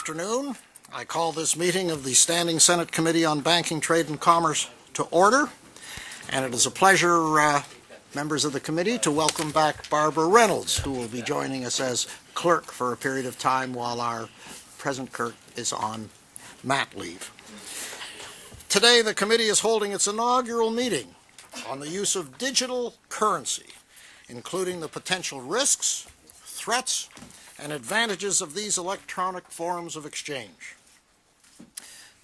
afternoon. I call this meeting of the Standing Senate Committee on Banking, Trade, and Commerce to order, and it is a pleasure members of the committee, to welcome back Barbara Reynolds, who will be joining us as clerk for a period of time while our present clerk is on mat leave. Today, the committee is holding its inaugural meeting on the use of digital currency, including the potential risks, threats, and advantages of these electronic forms of exchange.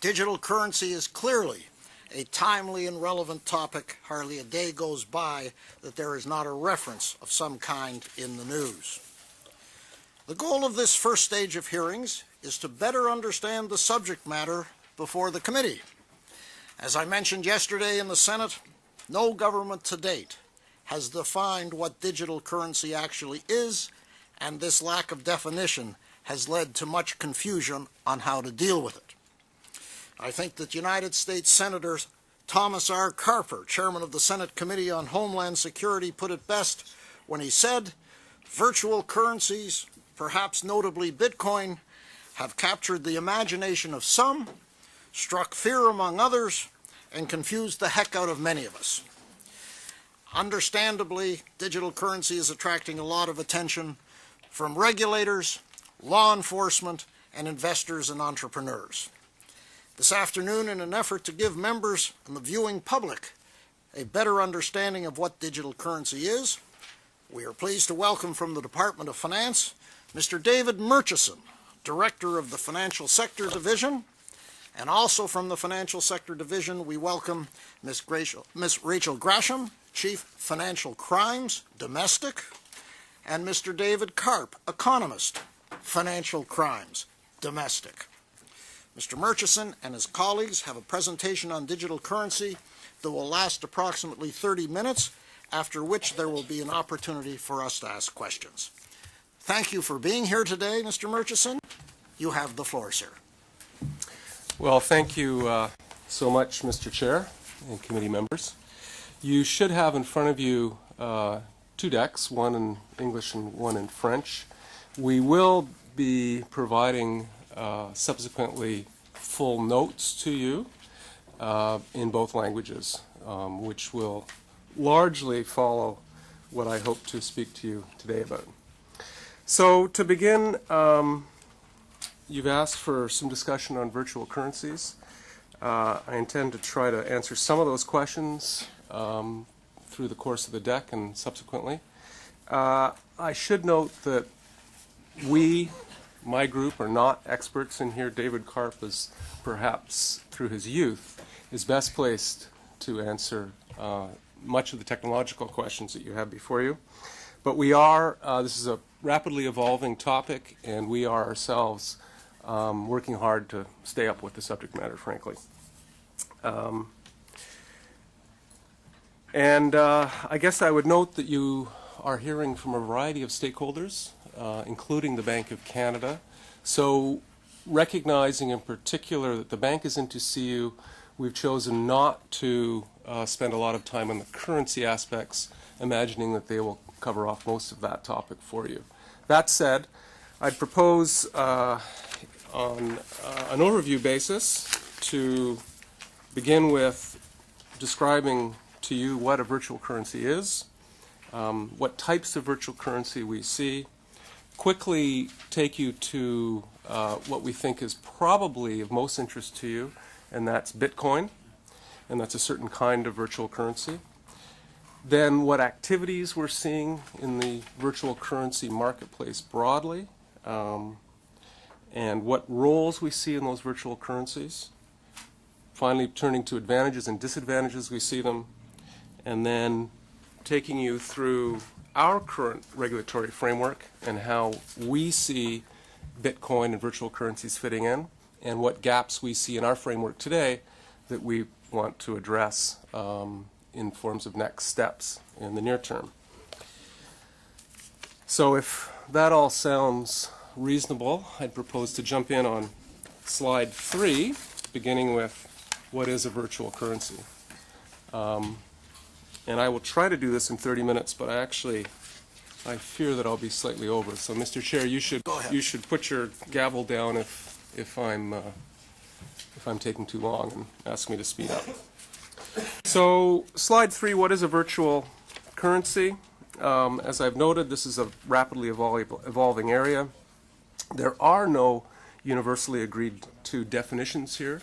Digital currency is clearly a timely and relevant topic. Hardly a day goes by that there is not a reference of some kind in the news. The goal of this first stage of hearings is to better understand the subject matter before the committee. As I mentioned yesterday in the Senate, no government to date has defined what digital currency actually is, and this lack of definition has led to much confusion on how to deal with it. I think that United States Senator Thomas R. Carper, chairman of the Senate Committee on Homeland Security, put it best when he said, "Virtual currencies, perhaps notably Bitcoin, have captured the imagination of some, struck fear among others, and confused the heck out of many of us." Understandably, digital currency is attracting a lot of attention from regulators, law enforcement, and investors and entrepreneurs. This afternoon, in an effort to give members and the viewing public a better understanding of what digital currency is, we are pleased to welcome from the Department of Finance Mr. David Murchison, Director of the Financial Sector Division, and also from the Financial Sector Division we welcome Ms. Rachel Grasham, Chief Financial Crimes, Domestic, and Mr. David Karp, Economist, Financial Crimes, Domestic. Mr. Murchison and his colleagues have a presentation on digital currency that will last approximately 30 minutes, after which there will be an opportunity for us to ask questions. Thank you for being here today, Mr. Murchison. You have the floor, sir. Well, thank you so much, Mr. Chair and committee members. You should have in front of you two decks, one in English and one in French. We will be providing subsequently full notes to you in both languages, which will largely follow what I hope to speak to you today about. So to begin, you've asked for some discussion on virtual currencies. I intend to try to answer some of those questions through the course of the deck and subsequently. I should note that my group, are not experts in here. David Karp is, perhaps through his youth, is best placed to answer much of the technological questions that you have before you. But we are, this is a rapidly evolving topic, and we are ourselves working hard to stay up with the subject matter, frankly. I guess I would note that you are hearing from a variety of stakeholders, including the Bank of Canada. So recognizing in particular that the bank is in to see you, we've chosen not to spend a lot of time on the currency aspects, imagining that they will cover off most of that topic for you. That said, I'd propose on an overview basis to begin with describing to you what a virtual currency is, what types of virtual currency we see, quickly take you to what we think is probably of most interest to you, and that's Bitcoin, and that's a certain kind of virtual currency. Then what activities we're seeing in the virtual currency marketplace broadly, and what roles we see in those virtual currencies. Finally, turning to advantages and disadvantages, we see them, and then taking you through our current regulatory framework and how we see Bitcoin and virtual currencies fitting in, and what gaps we see in our framework today that we want to address in forms of next steps in the near term. So if that all sounds reasonable, I'd propose to jump in on slide 3, beginning with what is a virtual currency. And I will try to do this in 30 minutes, but I fear that I'll be slightly over. So, Mr. Chair, you should put your gavel down if I'm taking too long, and ask me to speed up. So, slide 3, what is a virtual currency. As I've noted, this is a rapidly evolving area. There are no universally agreed to definitions here.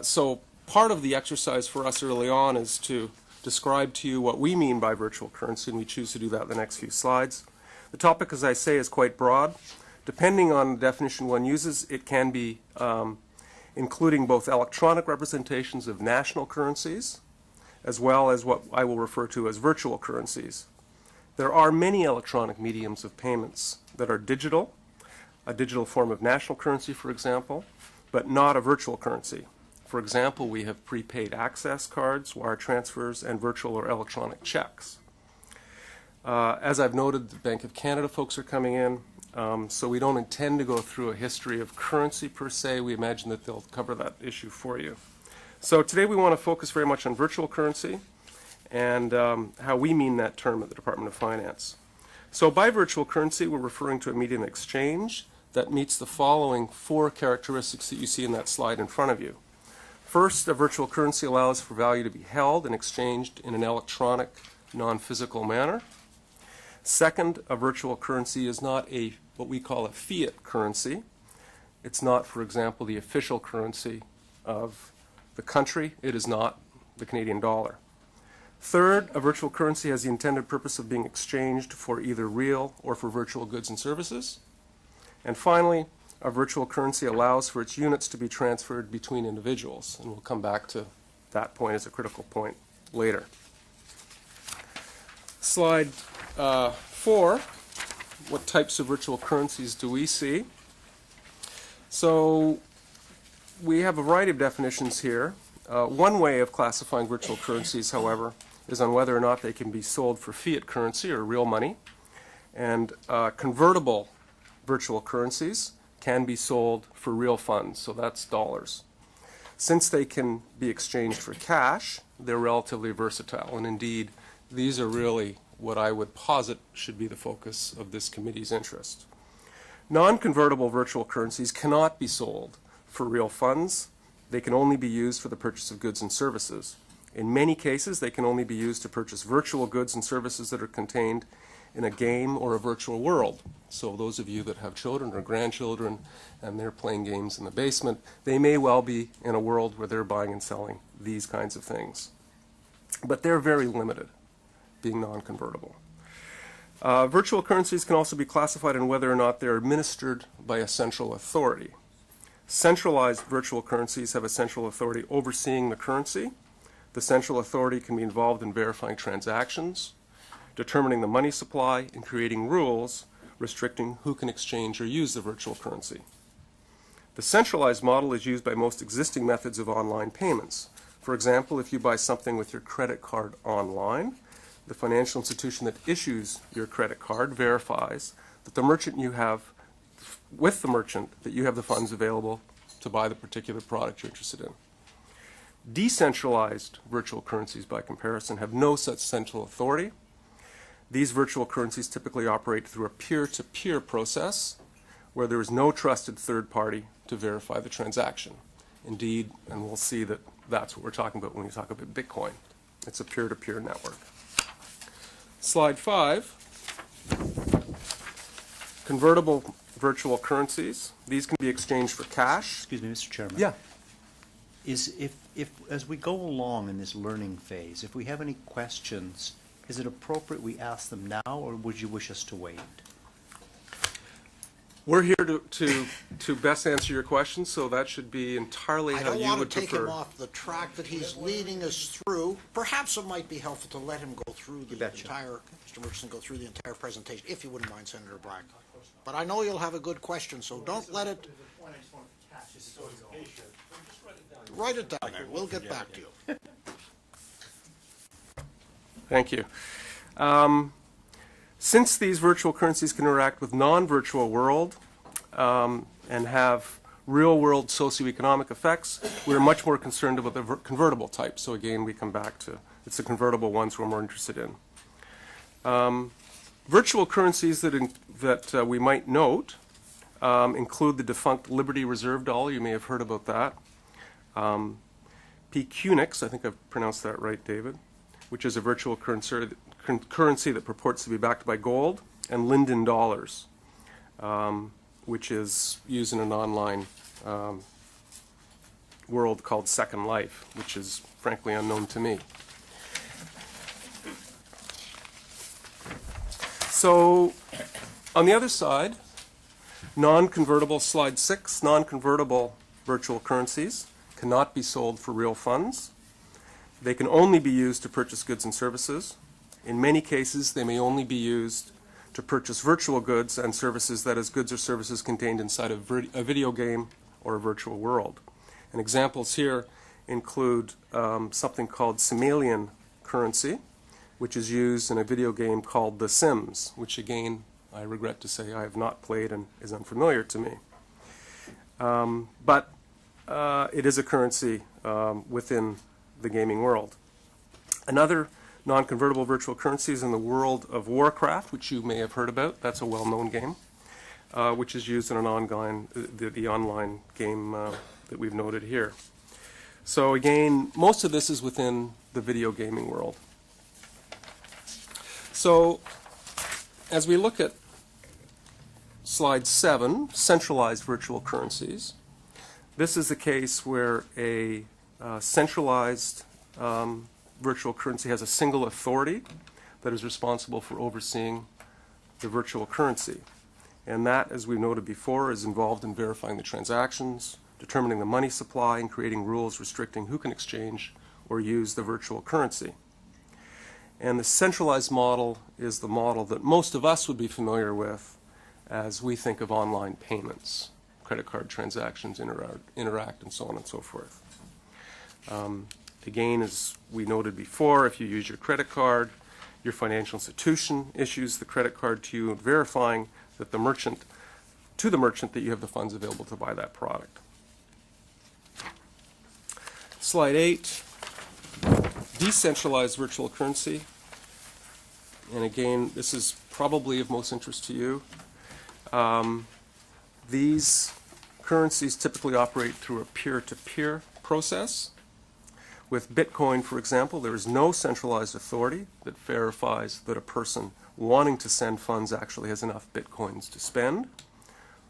So part of the exercise for us early on is to describe to you what we mean by virtual currency, and we choose to do that in the next few slides. The topic, as I say, is quite broad. Depending on the definition one uses, it can be including both electronic representations of national currencies, as well as what I will refer to as virtual currencies. There are many electronic mediums of payments that are digital, a digital form of national currency, for example, but not a virtual currency. For example, we have prepaid access cards, wire transfers, and virtual or electronic checks. As I've noted, the Bank of Canada folks are coming in, so we don't intend to go through a history of currency per se. We imagine that they'll cover that issue for you. So today we want to focus very much on virtual currency and how we mean that term at the Department of Finance. So by virtual currency, we're referring to a medium of exchange that meets the following 4 characteristics that you see in that slide in front of you. First, a virtual currency allows for value to be held and exchanged in an electronic, non-physical manner. Second, a virtual currency is not what we call a fiat currency. It's not, for example, the official currency of the country. It is not the Canadian dollar. Third, a virtual currency has the intended purpose of being exchanged for either real or for virtual goods and services. And finally, a virtual currency allows for its units to be transferred between individuals, and we'll come back to that point as a critical point later. Slide 4, what types of virtual currencies do we see? So we have a variety of definitions here. One way of classifying virtual currencies, however, is on whether or not they can be sold for fiat currency or real money. And convertible virtual currencies can be sold for real funds, so that's dollars. Since they can be exchanged for cash, they're relatively versatile, and indeed, these are really what I would posit should be the focus of this committee's interest. Non-convertible virtual currencies cannot be sold for real funds. They can only be used for the purchase of goods and services. In many cases, they can only be used to purchase virtual goods and services that are contained in a game or a virtual world. So those of you that have children or grandchildren and they're playing games in the basement, they may well be in a world where they're buying and selling these kinds of things. But they're very limited, being non-convertible. Virtual currencies can also be classified in whether or not they're administered by a central authority. Centralized virtual currencies have a central authority overseeing the currency. The central authority can be involved in verifying transactions, determining the money supply, and creating rules restricting who can exchange or use the virtual currency. The centralized model is used by most existing methods of online payments. For example, if you buy something with your credit card online, the financial institution that issues your credit card verifies that the merchant you have, with the merchant, that you have the funds available to buy the particular product you're interested in. Decentralized virtual currencies, by comparison, have no such central authority. These virtual currencies typically operate through a peer-to-peer process where there is no trusted third party to verify the transaction. Indeed, and we'll see that that's what we're talking about when we talk about Bitcoin. It's a peer-to-peer network. Slide 5. Convertible virtual currencies. These can be exchanged for cash. Excuse me, Mr. Chairman. Yeah. If as we go along in this learning phase, if we have any questions, is it appropriate we ask them now, or would you wish us to wait? We're here to best answer your questions, so that should be entirely I how don't you want would to take him prefer. off the track that he's leading us through. Perhaps it might be helpful to let him go through the betcha. entire, Mr. Murchison, go through the entire presentation, if you wouldn't mind, Senator Black. But I know you'll have a good question, so don't let it. Write it down there. We'll get back to you. Thank you. Since these virtual currencies can interact with non-virtual world and have real-world socioeconomic effects, we're much more concerned about the convertible type. So again, we come back to it's the convertible ones we're more interested in. Virtual currencies that we might note include the defunct Liberty Reserve dollar. You may have heard about that. PQNIX, I think I've pronounced that right, David, which is a virtual currency that purports to be backed by gold, and Linden Dollars, which is used in an online world called Second Life, which is frankly unknown to me. So on the other side, non-convertible, slide 6, non-convertible virtual currencies cannot be sold for real funds. They can only be used to purchase goods and services. In many cases, they may only be used to purchase virtual goods and services, that is, goods or services contained inside a video game or a virtual world. And examples here include something called Simalian currency, which is used in a video game called The Sims, which again, I regret to say I have not played and is unfamiliar to me. But it is a currency within the gaming world. Another non-convertible virtual currency is in the world of Warcraft, which you may have heard about. That's a well-known game, which is used in an the online game that we've noted here. So again, most of this is within the video gaming world. So as we look at slide 7, centralized virtual currencies, this is the case where a centralized virtual currency has a single authority that is responsible for overseeing the virtual currency. And that, as we've noted before, is involved in verifying the transactions, determining the money supply, and creating rules restricting who can exchange or use the virtual currency. And the centralized model is the model that most of us would be familiar with as we think of online payments, credit card transactions, Interact, and so on and so forth. Again, as we noted before, if you use your credit card, your financial institution issues the credit card to you, verifying that the merchant that you have the funds available to buy that product. Slide 8, decentralized virtual currency. And again, this is probably of most interest to you. These currencies typically operate through a peer-to-peer process. With Bitcoin, for example, there is no centralized authority that verifies that a person wanting to send funds actually has enough Bitcoins to spend.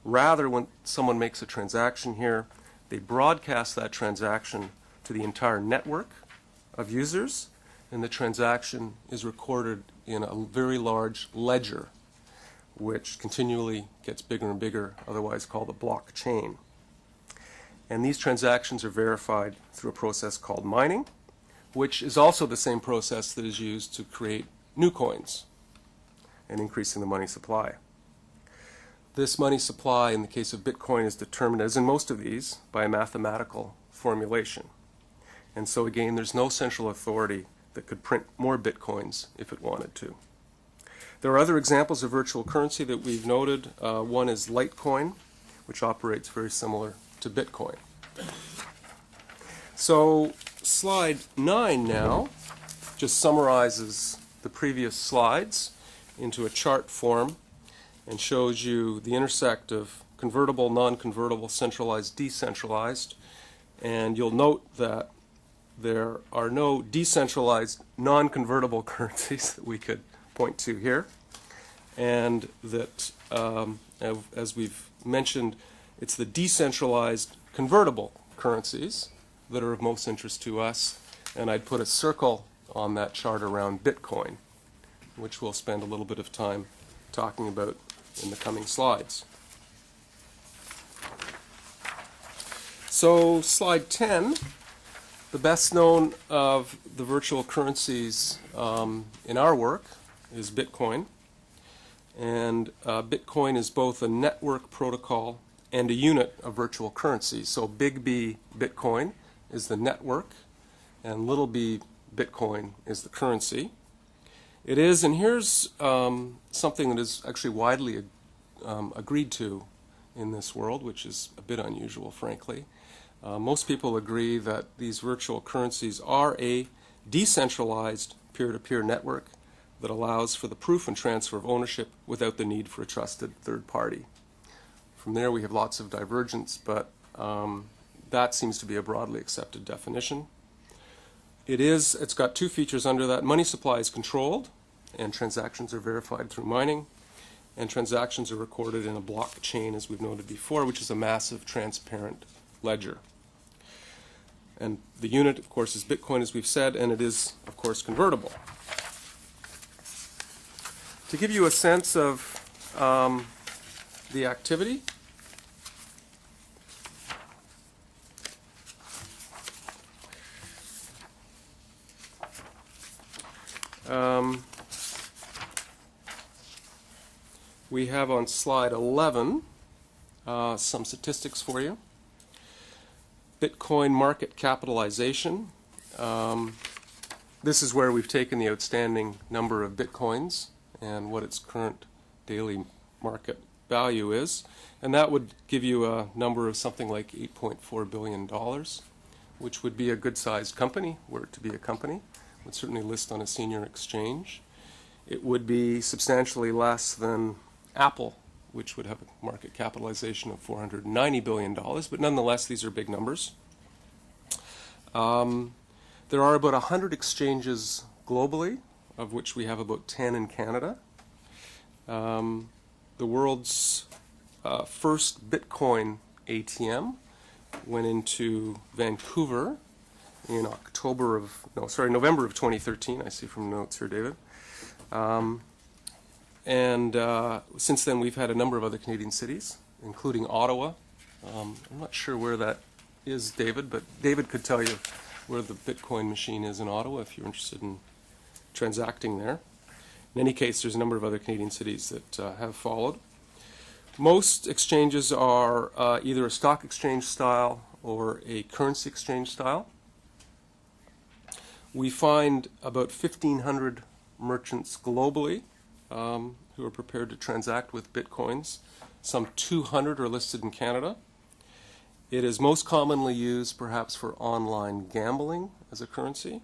Rather, when someone makes a transaction here, they broadcast that transaction to the entire network of users, and the transaction is recorded in a very large ledger, which continually gets bigger and bigger, otherwise called a blockchain. And these transactions are verified through a process called mining, which is also the same process that is used to create new coins and increasing the money supply. This money supply, in the case of Bitcoin, is determined, as in most of these, by a mathematical formulation. And so again, there's no central authority that could print more Bitcoins if it wanted to. There are other examples of virtual currency that we've noted. One is Litecoin, which operates very similar to Bitcoin. So slide 9 now just summarizes the previous slides into a chart form and shows you the intersect of convertible, non-convertible, centralized, decentralized. And you'll note that there are no decentralized, non-convertible currencies that we could point to here. And that, as we've mentioned, it's the decentralized convertible currencies that are of most interest to us. And I'd put a circle on that chart around Bitcoin, which we'll spend a little bit of time talking about in the coming slides. So slide 10, the best known of the virtual currencies in our work is Bitcoin. And Bitcoin is both a network protocol and a unit of virtual currency. So big B Bitcoin is the network, and little b Bitcoin is the currency. It is, and here's something that is actually widely agreed to in this world, which is a bit unusual, frankly. Most people agree that these virtual currencies are a decentralized peer-to-peer network that allows for the proof and transfer of ownership without the need for a trusted third party. From there we have lots of divergence, but that seems to be a broadly accepted definition. It's got two features under that. Money supply is controlled, and transactions are verified through mining, and transactions are recorded in a blockchain, as we've noted before, which is a massive transparent ledger. And the unit, of course, is Bitcoin, as we've said, and it is, of course, convertible. To give you a sense of the activity, we have on slide 11 some statistics for you. Bitcoin market capitalization. This is where we've taken the outstanding number of Bitcoins and what its current daily market value is. And that would give you a number of something like $8.4 billion, which would be a good-sized company, were it to be a company. Would certainly list on a senior exchange. It would be substantially less than Apple, which would have a market capitalization of $490 billion, but nonetheless, these are big numbers. There are about 100 exchanges globally, of which we have about 10 in Canada. The world's first Bitcoin ATM went into Vancouver in November of 2013, I see from notes here, David. Since then, we've had a number of other Canadian cities, including Ottawa. I'm not sure where that is, David, but David could tell you where the Bitcoin machine is in Ottawa if you're interested in transacting there. In any case, there's a number of other Canadian cities that have followed. Most exchanges are either a stock exchange style or a currency exchange style. We find about 1,500 merchants globally who are prepared to transact with Bitcoins. Some 200 are listed in Canada. It is most commonly used perhaps for online gambling as a currency,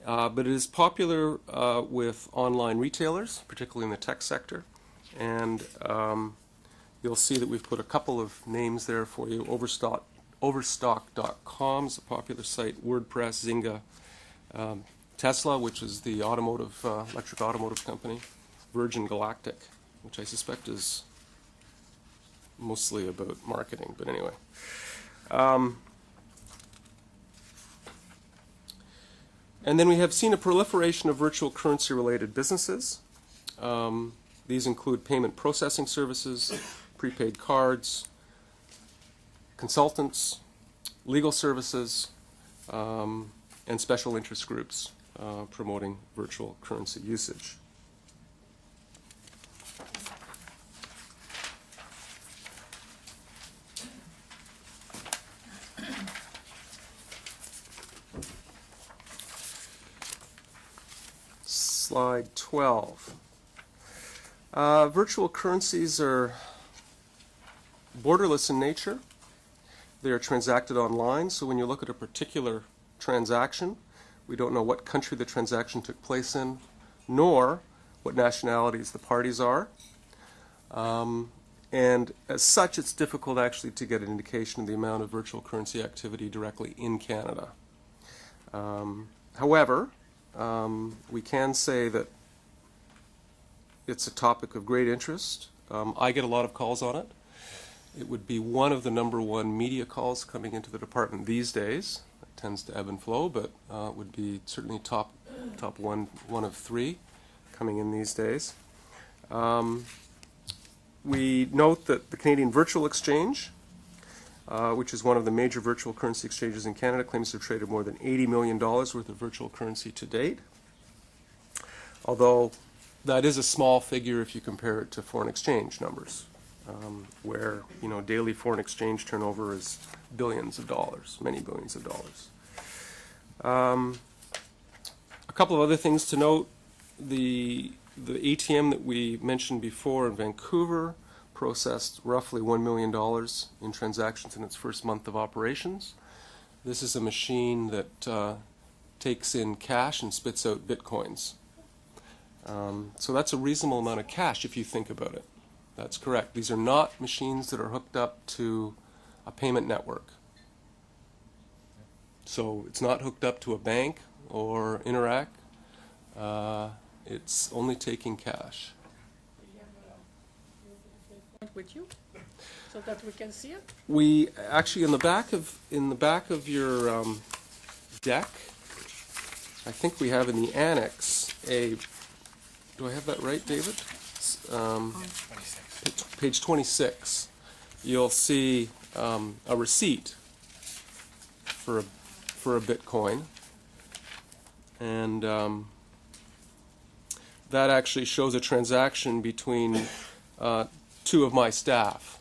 but it is popular with online retailers, particularly in the tech sector. And you'll see that we've put a couple of names there for you. Overstock.com is a popular site, WordPress, Zynga, Tesla, which is the electric automotive company, Virgin Galactic, which I suspect is mostly about marketing, but anyway. And then we have seen a proliferation of virtual currency-related businesses. These include payment processing services, prepaid cards, consultants, legal services, and special interest groups promoting virtual currency usage. Slide 12. Virtual currencies are borderless in nature. They are transacted online, so when you look at a particular transaction, we don't know what country the transaction took place in, nor what nationalities the parties are. And as such, it's difficult actually to get an indication of the amount of virtual currency activity directly in Canada. However, we can say that it's a topic of great interest. I get a lot of calls on it. It would be one of the #1 media calls coming into the department these days. It tends to ebb and flow, but it would be certainly top one of 3 coming in these days. We note that the Canadian Virtual Exchange, which is one of the major virtual currency exchanges in Canada, claims to have traded more than $80 million worth of virtual currency to date. Although that is a small figure if you compare it to foreign exchange numbers, where daily foreign exchange turnover is billions of dollars, many billions of dollars. A couple of other things to note: the ATM that we mentioned before in Vancouver processed roughly $1 million in transactions in its first month of operations. This is a machine that takes in cash and spits out Bitcoins. So that's a reasonable amount of cash if you think about it. That's correct. These are not machines that are hooked up to a payment network. So it's not hooked up to a bank or Interac. It's only taking cash. With you, so that we can see it. We actually in the back of your deck, I think we have in the annex a. Do I have that right, David? Page 26. You'll see a receipt for a Bitcoin, and that actually shows a transaction between two of my staff.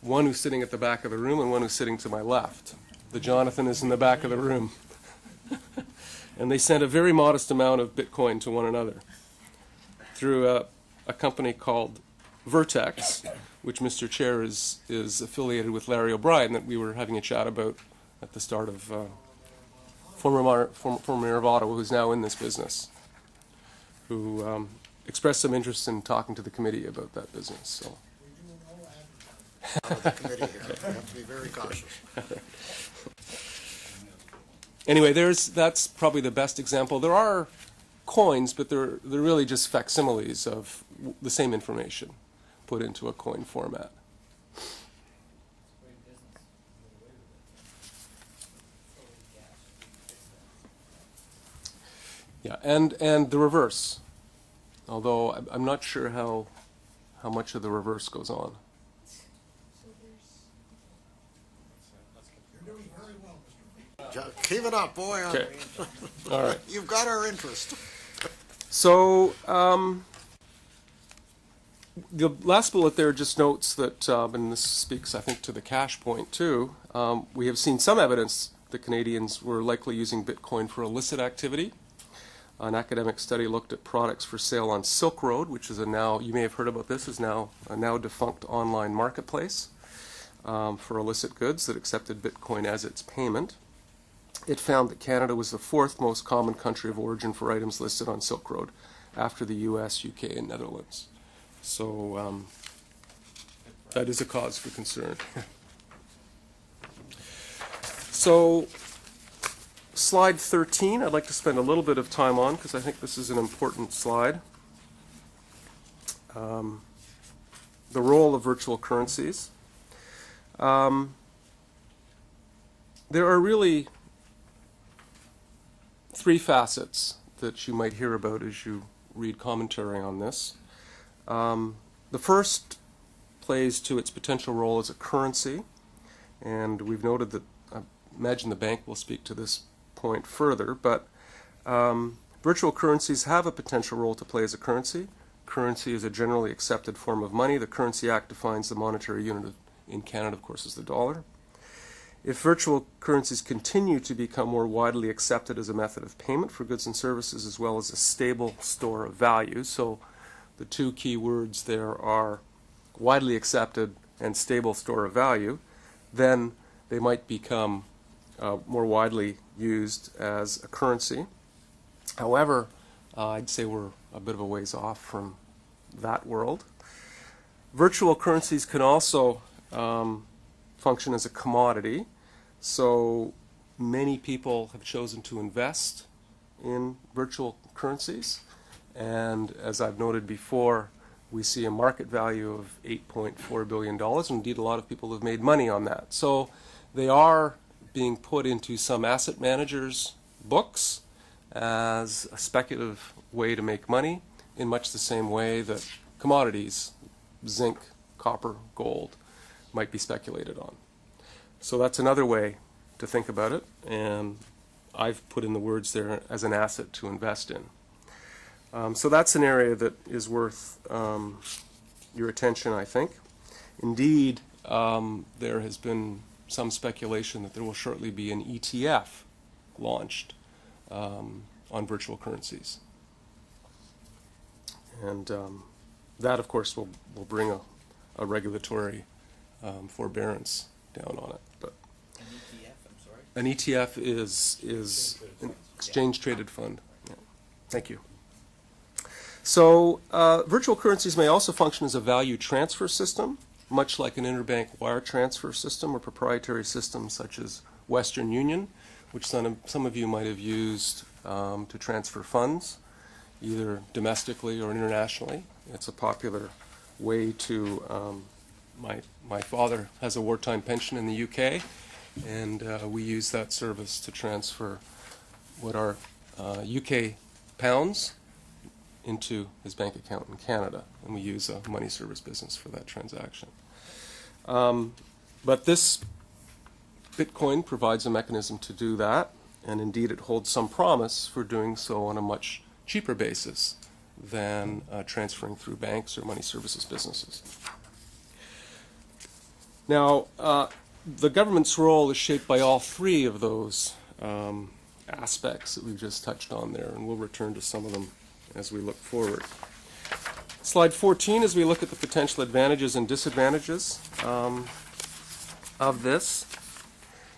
One who's sitting at the back of the room and one who's sitting to my left. The Jonathan is in the back of the room. And they sent a very modest amount of Bitcoin to one another through a company called Vertex, which Mr. Chair is affiliated with Larry O'Brien, that we were having a chat about at the start of former Mayor of Ottawa, who's now in this business, who expressed some interest in talking to the committee about that business. So. The committee here. We have to be very cautious. Anyway, that's probably the best example. There are coins, but they're really just facsimiles of the same information put into a coin format. Yeah, and the reverse. Although I'm not sure how much of the reverse goes on. Keep it up, boy. Okay. All right. You've got our interest. So the last bullet there just notes that, and this speaks, I think, to the cash point too, we have seen some evidence that Canadians were likely using Bitcoin for illicit activity. An academic study looked at products for sale on Silk Road, which is you may have heard about this, is now a now defunct online marketplace for illicit goods that accepted Bitcoin as its payment. It found that Canada was the fourth most common country of origin for items listed on Silk Road, after the US, UK, and Netherlands. So that is a cause for concern. So slide 13, I'd like to spend a little bit of time on, because I think this is an important slide. The role of virtual currencies. There are really three facets that you might hear about as you read commentary on this. The first plays to its potential role as a currency, and we've noted that I imagine the bank will speak to this point further, but virtual currencies have a potential role to play as a currency. Currency is a generally accepted form of money. The Currency Act defines the monetary unit in Canada, of course, as the dollar. If virtual currencies continue to become more widely accepted as a method of payment for goods and services, as well as a stable store of value, so the two key words there are widely accepted and stable store of value, then they might become more widely used as a currency. However, I'd say we're a bit of a ways off from that world. Virtual currencies can also function as a commodity. So many people have chosen to invest in virtual currencies. And as I've noted before, we see a market value of $8.4 billion. Indeed, a lot of people have made money on that. So they are being put into some asset managers' books as a speculative way to make money, in much the same way that commodities, zinc, copper, gold, might be speculated on. So that's another way to think about it, and I've put in the words there as an asset to invest in. So that's an area that is worth your attention, I think. Indeed, there has been some speculation that there will shortly be an ETF launched on virtual currencies. And that, of course, will bring a regulatory forbearance down on it. But An ETF, I'm sorry? an ETF is an exchange-traded fund. Yeah. Thank you. So virtual currencies may also function as a value transfer system, much like an interbank wire transfer system or proprietary systems such as Western Union, which some of you might have used to transfer funds, either domestically or internationally. It's a popular way to, my father has a wartime pension in the UK, and we use that service to transfer what are UK pounds into his bank account in Canada, and we use a money service business for that transaction. But this Bitcoin provides a mechanism to do that, and indeed it holds some promise for doing so on a much cheaper basis than transferring through banks or money services businesses. Now, the government's role is shaped by all three of those aspects that we've just touched on there, and we'll return to some of them as we look forward. Slide 14, as we look at the potential advantages and disadvantages of this,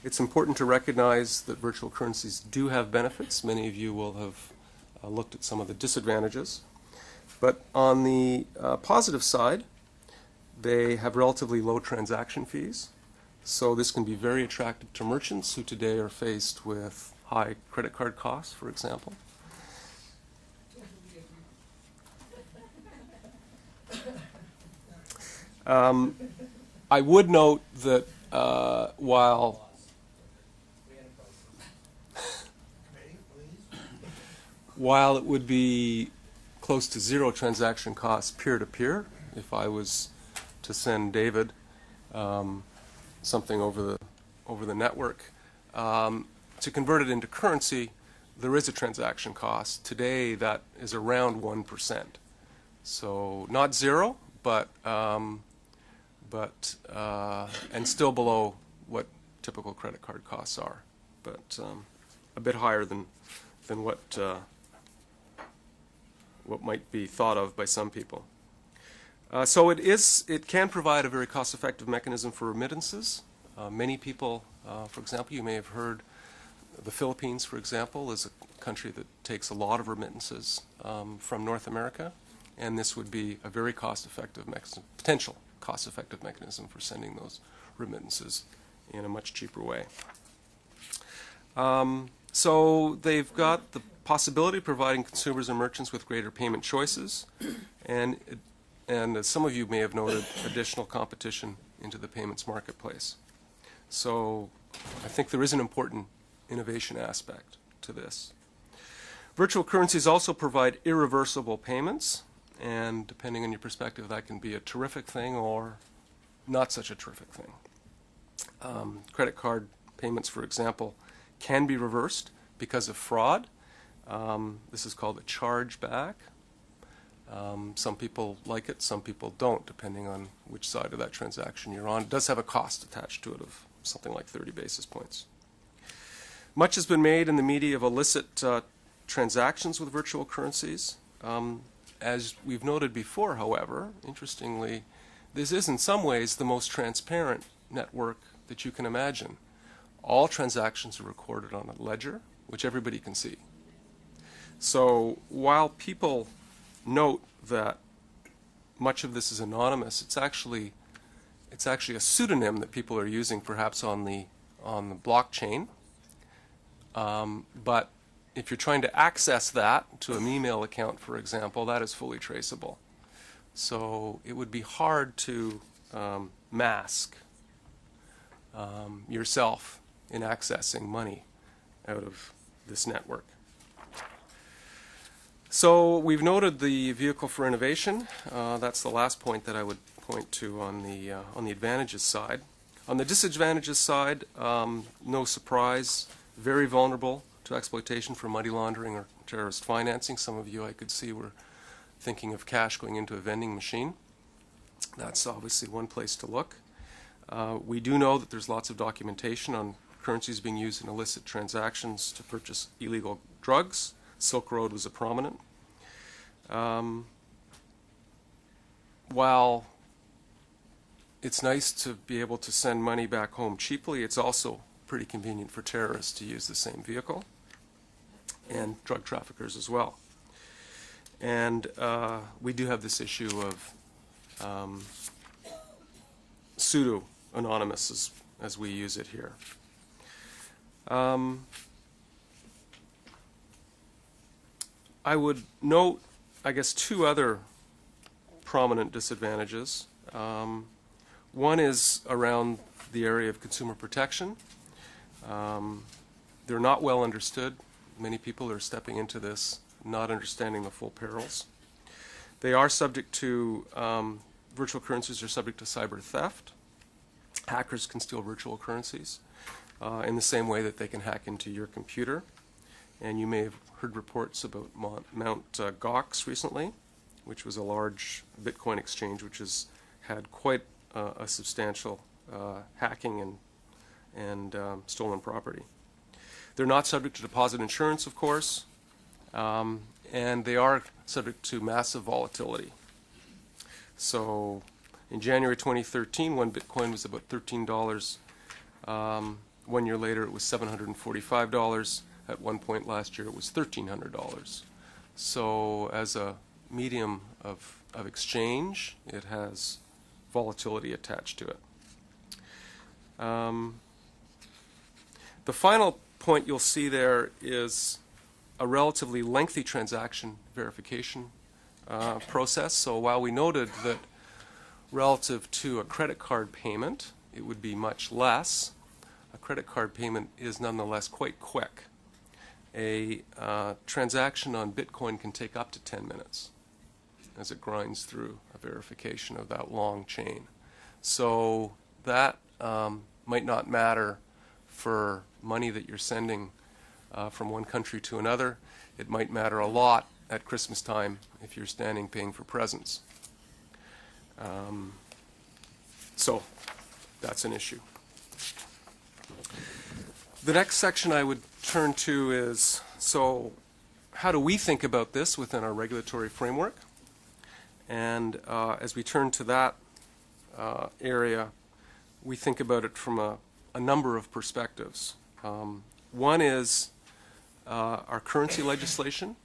it's important to recognize that virtual currencies do have benefits. Many of you will have looked at some of the disadvantages. But on the positive side, they have relatively low transaction fees. So this can be very attractive to merchants who today are faced with high credit card costs, for example. I would note that while it would be close to zero transaction costs peer-to-peer, if I was to send David something over the network, to convert it into currency, there is a transaction cost. Today, that is around 1%. So not zero, but and still below what typical credit card costs are, but a bit higher than what might be thought of by some people. So it can provide a very cost-effective mechanism for remittances. Many people, for example, you may have heard the Philippines, for example, is a country that takes a lot of remittances from North America, and this would be a very cost-effective mechanism, potential cost-effective mechanism for sending those remittances in a much cheaper way. So they've got the possibility of providing consumers and merchants with greater payment choices, and as some of you may have noted, additional competition into the payments marketplace. So I think there is an important innovation aspect to this. Virtual currencies also provide irreversible payments, and depending on your perspective, that can be a terrific thing or not such a terrific thing. Credit card payments, for example, can be reversed because of fraud. This is called a chargeback. Some people like it, some people don't, depending on which side of that transaction you're on. It does have a cost attached to it of something like 30 basis points. Much has been made in the media of illicit transactions with virtual currencies. As we've noted before, however, interestingly, this is in some ways the most transparent network that you can imagine. All transactions are recorded on a ledger, which everybody can see. So while people note that much of this is anonymous, it's actually a pseudonym that people are using, perhaps on the blockchain. But if you're trying to access that to an email account, for example, that is fully traceable. So it would be hard to mask yourself in accessing money out of this network. So we've noted the vehicle for innovation. That's the last point that I would point to on the advantages side. On the disadvantages side, no surprise, very vulnerable to exploitation for money laundering or terrorist financing. Some of you, I could see, were thinking of cash going into a vending machine. That's obviously one place to look. We do know that there's lots of documentation on currencies being used in illicit transactions to purchase illegal drugs. Silk Road was a prominent. While it's nice to be able to send money back home cheaply, it's also pretty convenient for terrorists to use the same vehicle, and drug traffickers as well. And we do have this issue of pseudo-anonymous as we use it here. I would note, I guess, two other prominent disadvantages. One is around the area of consumer protection. They're not well understood. Many people are stepping into this not understanding the full perils. They are subject to, virtual currencies are subject to cyber theft. Hackers can steal virtual currencies in the same way that they can hack into your computer. And you may have heard reports about Mt. Gox recently, which was a large Bitcoin exchange which has had quite a substantial hacking and stolen property. They're not subject to deposit insurance, of course, and they are subject to massive volatility. So in January 2013, one Bitcoin was about $13. 1 year later, it was $745. At one point last year, it was $1,300. So as a medium of exchange, it has volatility attached to it. The final point you'll see there is a relatively lengthy transaction verification process. So while we noted that relative to a credit card payment, it would be much less, a credit card payment is nonetheless quite quick. A transaction on Bitcoin can take up to 10 minutes as it grinds through a verification of that long chain. So that might not matter for money that you're sending from one country to another. It might matter a lot at Christmas time if you're standing paying for presents. So that's an issue. The next section I would turn to is, so how do we think about this within our regulatory framework? And as we turn to that area, we think about it from a number of perspectives. One is our currency legislation.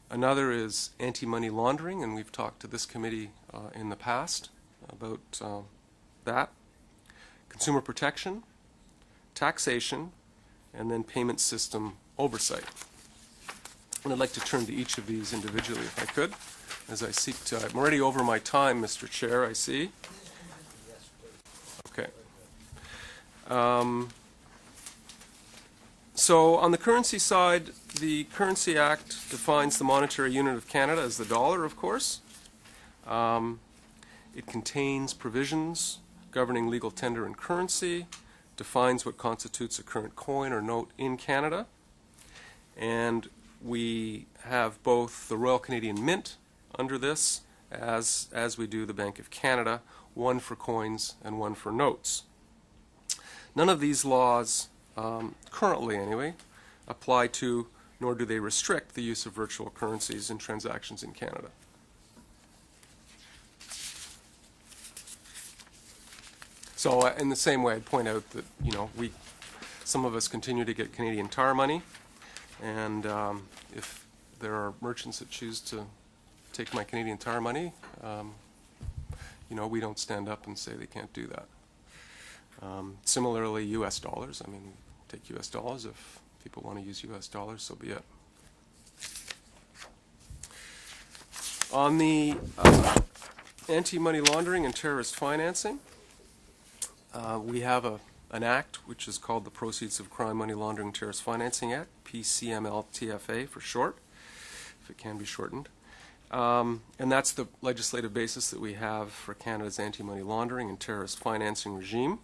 Another is anti-money laundering, and we've talked to this committee in the past about that. Consumer protection, taxation, and then payment system oversight. And I'd like to turn to each of these individually if I could, as I seek to, I'm already over my time, Mr. Chair, I see. Okay. So on the currency side, the Currency Act defines the monetary unit of Canada as the dollar, of course. It contains provisions governing legal tender and currency, defines what constitutes a current coin or note in Canada, and we have both the Royal Canadian Mint under this, as we do the Bank of Canada, one for coins and one for notes. None of these laws, currently anyway, apply to, nor do they restrict the use of virtual currencies in transactions in Canada. So in the same way, I'd point out that, you know, some of us continue to get Canadian Tire money, and if there are merchants that choose to take my Canadian Tire money, you know, we don't stand up and say they can't do that. Similarly, U.S. dollars. I mean, take U.S. dollars. If people want to use U.S. dollars, so be it. On the anti-money laundering and terrorist financing, we have an act which is called the Proceeds of Crime, Money Laundering, and Terrorist Financing Act, PCML-TFA for short, if it can be shortened. And that's the legislative basis that we have for Canada's anti-money laundering and terrorist financing regime.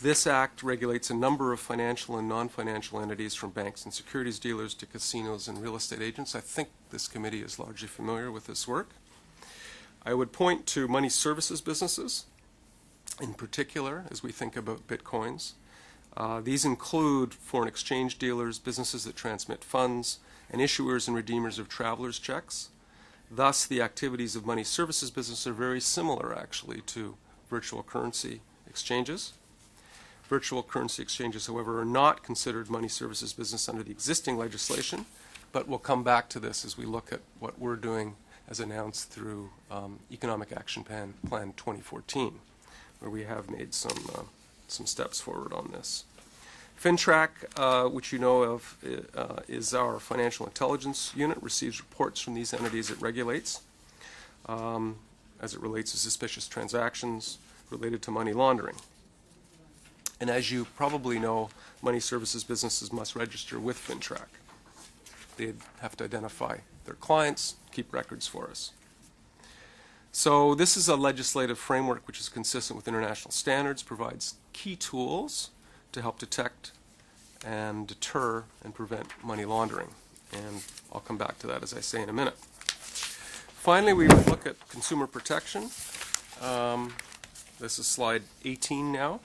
This act regulates a number of financial and non-financial entities, from banks and securities dealers to casinos and real estate agents. I think this committee is largely familiar with this work. I would point to money services businesses in particular as we think about Bitcoins. These include foreign exchange dealers, businesses that transmit funds, and issuers and redeemers of travelers' checks. Thus, the activities of money services business are very similar, actually, to virtual currency exchanges. Virtual currency exchanges, however, are not considered money services business under the existing legislation, but we'll come back to this as we look at what we're doing as announced through Economic Action Plan 2014, where we have made some some steps forward on this. FinTrack, which you know of, is our financial intelligence unit, receives reports from these entities it regulates as it relates to suspicious transactions related to money laundering. And as you probably know, money services businesses must register with FinTrack. They have to identify their clients, keep records for us. So this is a legislative framework which is consistent with international standards, provides key tools to help detect and deter and prevent money laundering. And I'll come back to that, as I say, in a minute. Finally, we would look at consumer protection. This is slide 18 now.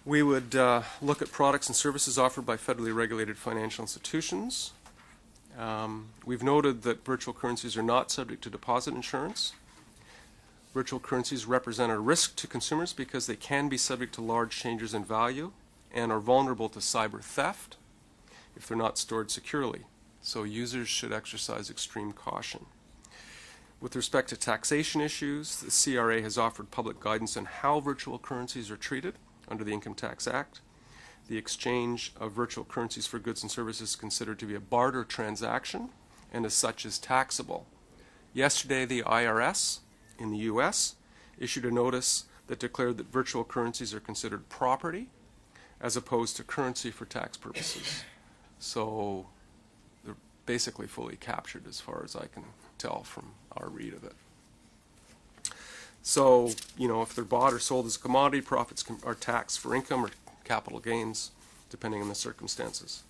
We would look at products and services offered by federally regulated financial institutions. We've noted that virtual currencies are not subject to deposit insurance. Virtual currencies represent a risk to consumers because they can be subject to large changes in value and are vulnerable to cyber theft if they're not stored securely. So users should exercise extreme caution. With respect to taxation issues, the CRA has offered public guidance on how virtual currencies are treated under the Income Tax Act. The exchange of virtual currencies for goods and services is considered to be a barter transaction and as such is taxable. Yesterday, the IRS in the U.S. issued a notice that declared that virtual currencies are considered property as opposed to currency for tax purposes. So they're basically fully captured as far as I can tell from our read of it. So, you know, if they're bought or sold as a commodity, profits are taxed for income or capital gains, depending on the circumstances.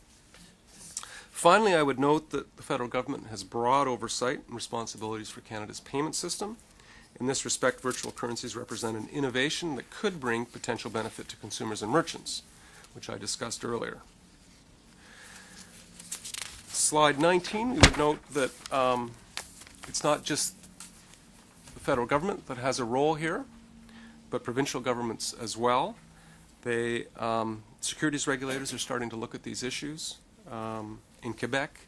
Finally, I would note that the federal government has broad oversight and responsibilities for Canada's payment system. In this respect, virtual currencies represent an innovation that could bring potential benefit to consumers and merchants, which I discussed earlier. Slide 19, we would note that it's not just the federal government that has a role here, but provincial governments as well. They, securities regulators are starting to look at these issues. In Quebec,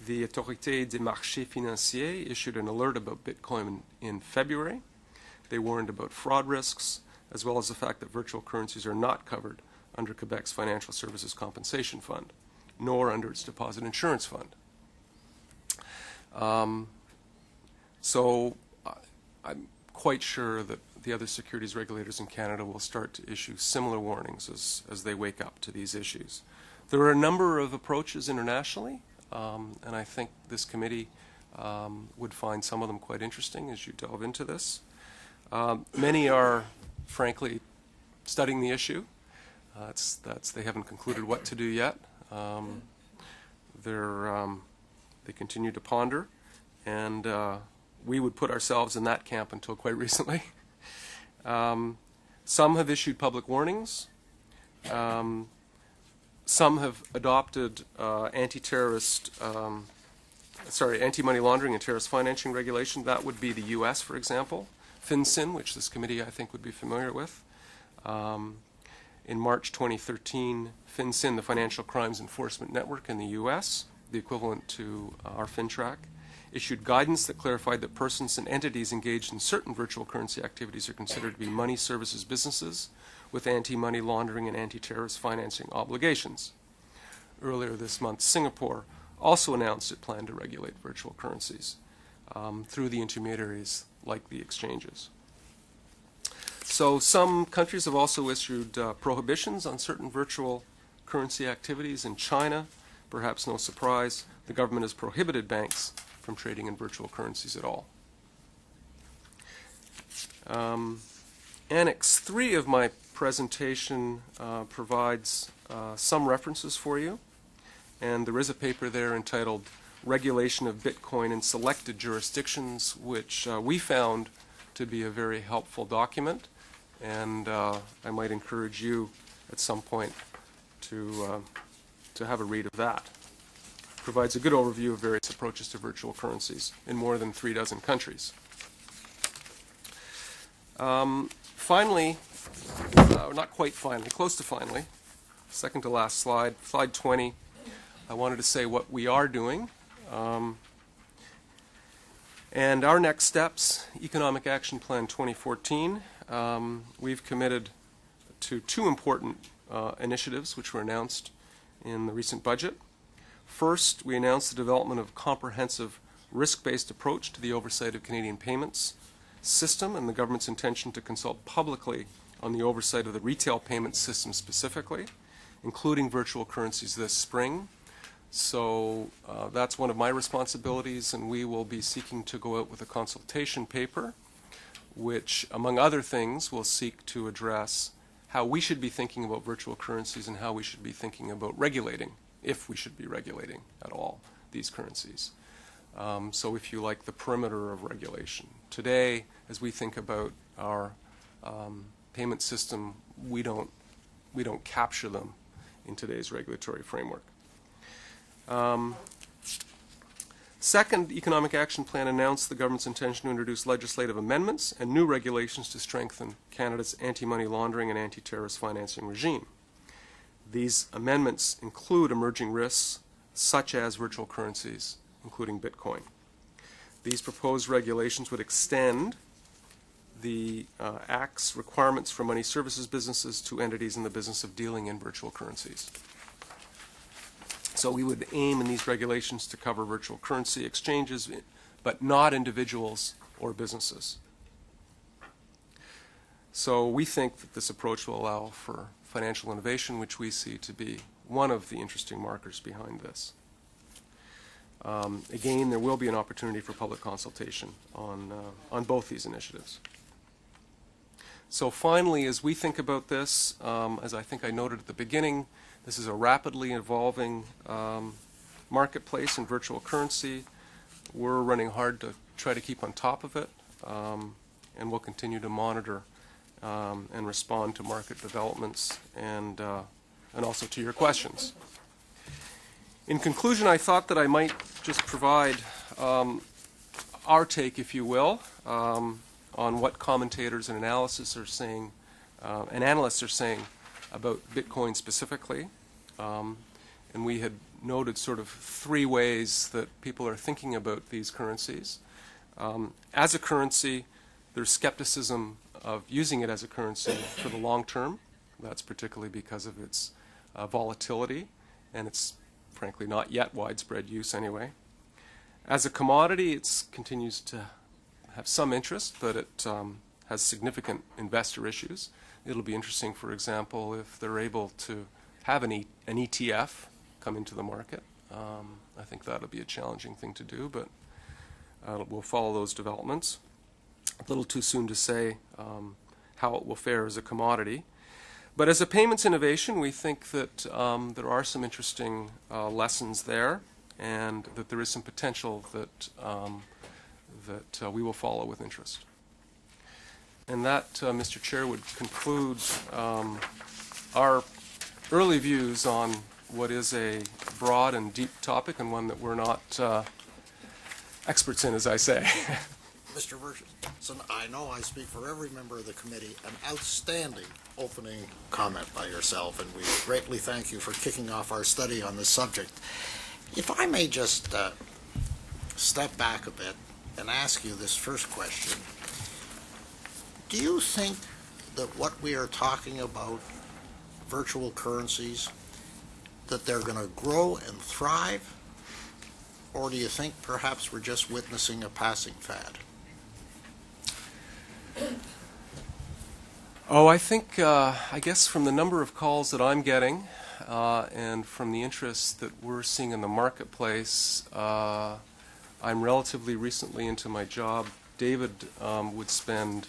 the Autorité des marchés financiers issued an alert about Bitcoin in February. They warned about fraud risks, as well as the fact that virtual currencies are not covered under Quebec's Financial Services Compensation Fund, nor under its Deposit Insurance Fund. So I'm quite sure that the other securities regulators in Canada will start to issue similar warnings as they wake up to these issues. There are a number of approaches internationally, and I think this committee would find some of them quite interesting as you delve into this. Many are, frankly, studying the issue. They haven't concluded what to do yet. They continue to ponder, and we would put ourselves in that camp until quite recently. Some have issued public warnings. Some have adopted anti-money laundering and terrorist financing regulation. That would be the U.S., for example. FinCEN, which this committee, I think, would be familiar with. In March 2013, FinCEN, the Financial Crimes Enforcement Network in the U.S., the equivalent to our FinTrack, issued guidance that clarified that persons and entities engaged in certain virtual currency activities are considered to be money services businesses with anti-money laundering and anti-terrorist financing obligations. Earlier this month, Singapore also announced it planned to regulate virtual currencies through the intermediaries like the exchanges. So some countries have also issued prohibitions on certain virtual currency activities. In China, perhaps no surprise, the government has prohibited banks from trading in virtual currencies at all. Annex 3 of my presentation provides some references for you, and there is a paper there entitled Regulation of Bitcoin in Selected Jurisdictions, which we found to be a very helpful document, and I might encourage you at some point to have a read of that. It provides a good overview of various approaches to virtual currencies in more than 36 countries. Finally, not quite finally, close to finally, second to last slide, slide 20, I wanted to say what we are doing. And our next steps, Economic Action Plan 2014, we've committed to two important initiatives which were announced in the recent budget. First, we announced the development of a comprehensive risk-based approach to the oversight of Canadian payments system and the government's intention to consult publicly on the oversight of the retail payment system specifically, including virtual currencies this spring. So that's one of my responsibilities, and we will be seeking to go out with a consultation paper which, among other things, will seek to address how we should be thinking about virtual currencies and how we should be thinking about regulating, if we should be regulating at all, these currencies. So if you like, the perimeter of regulation. Today, as we think about our payment system, we don't capture them in today's regulatory framework. Second, the Economic Action Plan announced the government's intention to introduce legislative amendments and new regulations to strengthen Canada's anti-money laundering and anti-terrorist financing regime. These amendments include emerging risks such as virtual currencies, including Bitcoin. These proposed regulations would extend the Act's requirements for money services businesses to entities in the business of dealing in virtual currencies. So we would aim in these regulations to cover virtual currency exchanges, but not individuals or businesses. So we think that this approach will allow for financial innovation, which we see to be one of the interesting markers behind this. Again, there will be an opportunity for public consultation on both these initiatives. So finally, as we think about this, as I think I noted at the beginning, this is a rapidly evolving marketplace in virtual currency. We're running hard to try to keep on top of it, and we'll continue to monitor and respond to market developments and also to your questions. In conclusion, I thought that I might just provide our take, if you will, on what commentators and analysts are saying about Bitcoin specifically. And we had noted sort of three ways that people are thinking about these currencies. As a currency, there's skepticism of using it as a currency for the long term. That's particularly because of its volatility, and its frankly not yet widespread use anyway. As a commodity, it continues to have some interest, but it has significant investor issues. It'll be interesting, for example, if they're able to have an ETF come into the market. I think that'll be a challenging thing to do, but we'll follow those developments. A little too soon to say how it will fare as a commodity. But as a payments innovation, we think that there are some interesting lessons there, and that there is some potential that we will follow with interest. And that, Mr. Chair, would conclude our early views on what is a broad and deep topic, and one that we're not experts in, as I say. Mr. Verson, I know I speak for every member of the committee, an outstanding opening comment by yourself, and we greatly thank you for kicking off our study on this subject. If I may just step back a bit and ask you this first question. Do you think that what we are talking about, virtual currencies, that they're going to grow and thrive? Or do you think perhaps we're just witnessing a passing fad? Oh, I think, I guess from the number of calls that I'm getting and from the interest that we're seeing in the marketplace, I'm relatively recently into my job. David would spend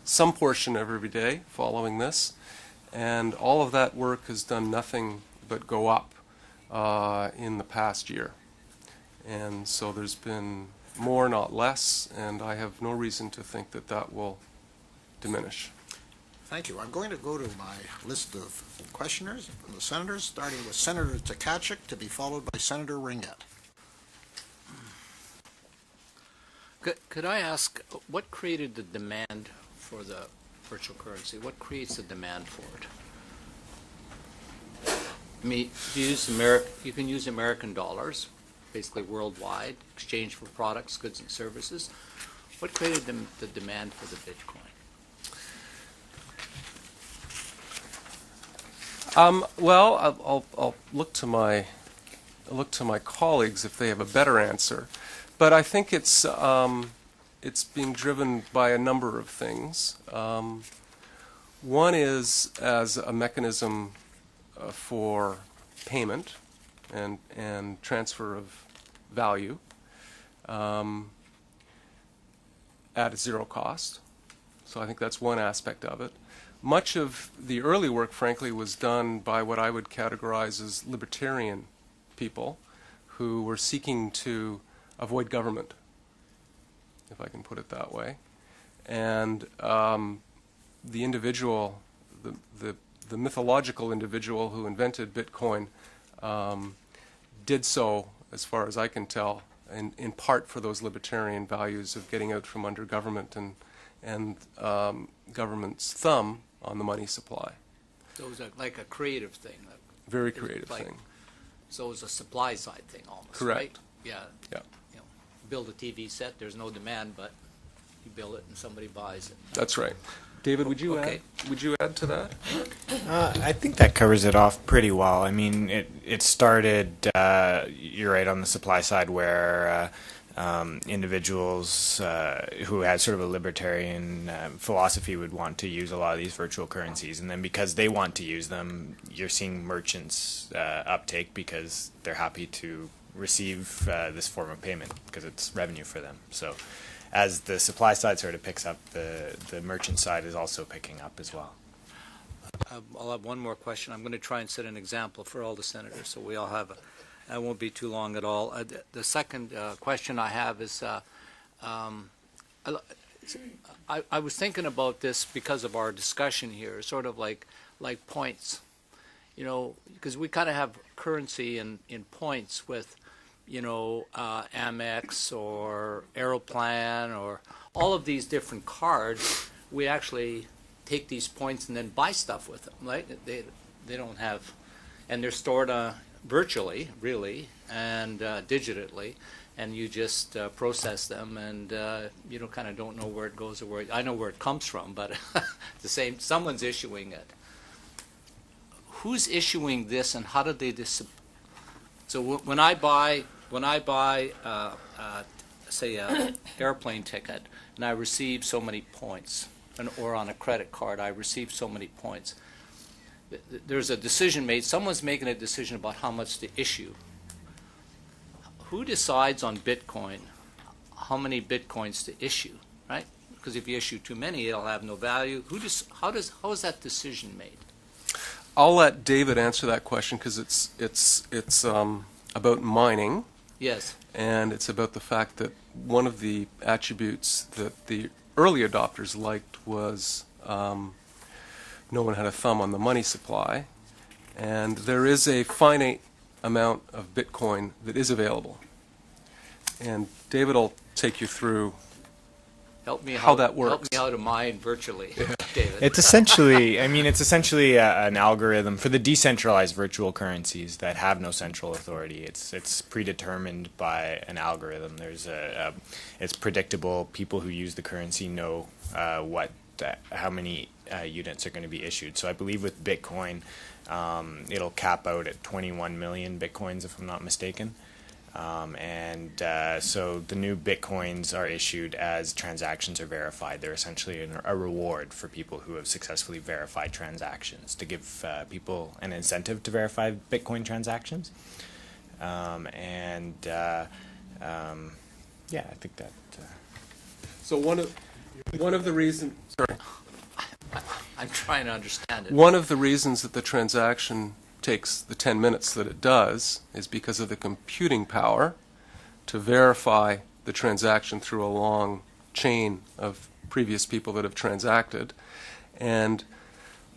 some portion of every day following this, and all of that work has done nothing but go up in the past year. And so there's been more, not less, and I have no reason to think that that will diminish. Thank you. I'm going to go to my list of questioners from the senators, starting with Senator Tkachuk, to be followed by Senator Ringett. Could I ask, what created the demand for the virtual currency? What creates the demand for it? I mean, you can use American dollars, basically worldwide, exchange for products, goods, and services. What created the demand for the Bitcoin? Well, I'll look to my colleagues if they have a better answer, but I think it's being driven by a number of things. One is as a mechanism for payment and transfer of value at zero cost. So I think that's one aspect of it. Much of the early work, frankly, was done by what I would categorize as libertarian people who were seeking to avoid government, if I can put it that way. And the individual, the mythological individual who invented Bitcoin did so, as far as I can tell, in part for those libertarian values of getting out from under government and government's thumb on the money supply. So it was like a creative thing. Very creative like- thing. So it was a supply side thing almost, Correct. right? Yeah. Yeah. You know, build a TV set, there's no demand, but you build it and somebody buys it. That's right. David, would you Okay. add to that? I think that covers it off pretty well. I mean, it started, you're right, on the supply side where individuals who had sort of a libertarian philosophy would want to use a lot of these virtual currencies. And then because they want to use them, you're seeing merchants uptake because they're happy to receive this form of payment because it's revenue for them. So as the supply side sort of picks up, the merchant side is also picking up as well. I'll have one more question. I'm going to try and set an example for all the senators, so we all have I won't be too long at all. The second question I have is, I was thinking about this because of our discussion here, sort of like points, you know, because we kind of have currency in points with, you know, Amex or Aeroplan or all of these different cards. We actually take these points and then buy stuff with them, right? They don't have, and they're stored virtually, really, and digitally, and you just process them, and you know, kind of don't know where it goes or where I know where it comes from, but the same, someone's issuing it. Who's issuing this, and how do they So when I buy say a airplane ticket, and I receive so many points, or on a credit card, I receive so many points. There's a decision made. Someone's making a decision about how much to issue. Who decides on Bitcoin how many Bitcoins to issue, right? Because if you issue too many, it'll have no value. How is that decision made? I'll let David answer that question because it's about mining. Yes. And it's about the fact that one of the attributes that the early adopters liked was no one had a thumb on the money supply, and there is a finite amount of Bitcoin that is available. And David will take you through Help me how that works. Help me how to mine virtually, David. It's essentially, an algorithm for the decentralized virtual currencies that have no central authority. It's predetermined by an algorithm. It's predictable. People who use the currency know how many units are going to be issued. So I believe with Bitcoin, it'll cap out at 21 million Bitcoins, if I'm not mistaken. So the new Bitcoins are issued as transactions are verified. They're essentially a reward for people who have successfully verified transactions, to give people an incentive to verify Bitcoin transactions. Yeah, I think that. So one of the reasons. Sorry. I'm trying to understand it. One of the reasons that the transaction takes the 10 minutes that it does is because of the computing power to verify the transaction through a long chain of previous people that have transacted. And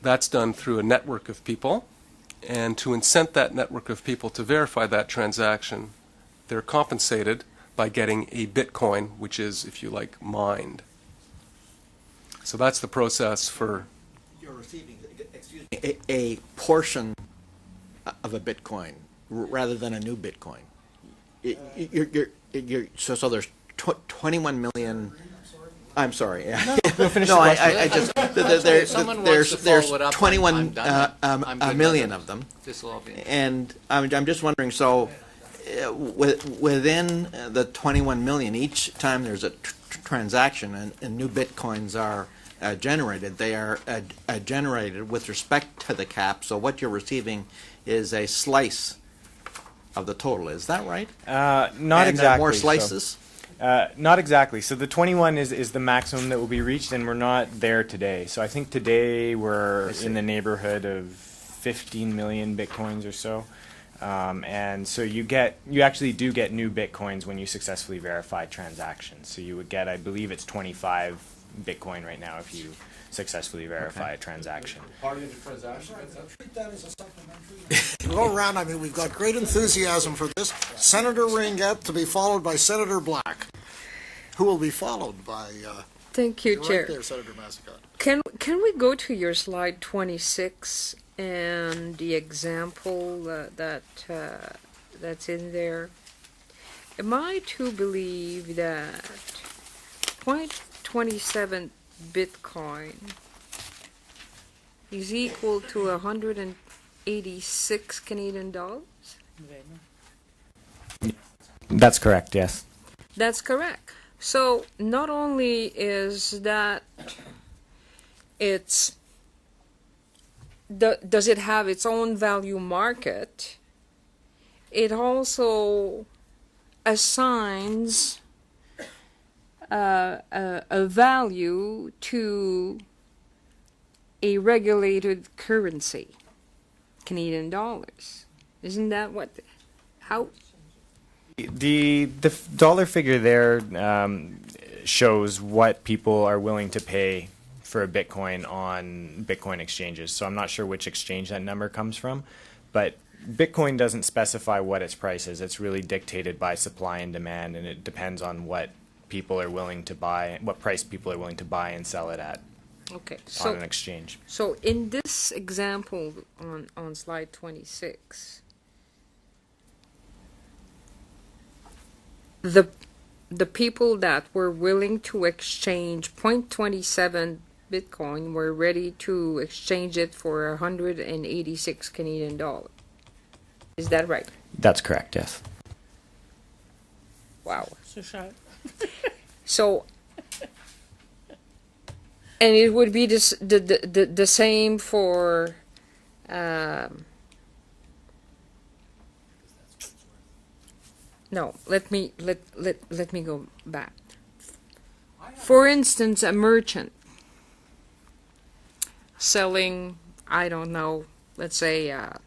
that's done through a network of people. And to incent that network of people to verify that transaction, they're compensated by getting a Bitcoin, which is, if you like, mined. So that's the process for... You're receiving, excuse me, a portion of a Bitcoin rather than a new Bitcoin. So there's 21 million I'm sorry. Yeah. finish No, the I just, If someone wants there's to follow it up, I'm 21 done. I'm good with million it. of them. This will all be. And I'm just wondering, so within the 21 million, each time there's a transaction and new bitcoins are generated, they are generated with respect to the cap. So what you're receiving is a slice of the total. Is that right? Not And, exactly. more so- slices? Not exactly. So the 21 is the maximum that will be reached, and we're not there today. So I think today we're in the neighborhood of 15 million bitcoins or so. And so you actually do get new bitcoins when you successfully verify transactions. So you would get, I believe it's 25 bitcoin right now if you successfully verify a transaction. Go around, I mean, we've got great enthusiasm for this. Senator Ringett to be followed by Senator Black, who will be followed by, Thank you, right Chair. there, Senator Massicotte. Can we go to your slide 26 and the example that's in there? Am I to believe that 0.27 Bitcoin is equal to 186 Canadian dollars? That's correct, yes. That's correct. So not only is that does it have its own value market, it also assigns a value to a regulated currency, Canadian dollars. Isn't that how? The dollar figure there shows what people are willing to pay for a Bitcoin on Bitcoin exchanges. So I'm not sure which exchange that number comes from, but Bitcoin doesn't specify what its price is. It's really dictated by supply and demand, and it depends on what people are willing to buy, what price people are willing to buy and sell it at Okay, on an exchange. So in this example on slide 26, the people that were willing to exchange 0.27 Bitcoin were ready to exchange it for 186 Canadian dollars. Is that right? That's correct, yes. Wow. So sharp. So, and it would be the same for no, let me go back. For instance, a merchant selling, I don't know, let's say a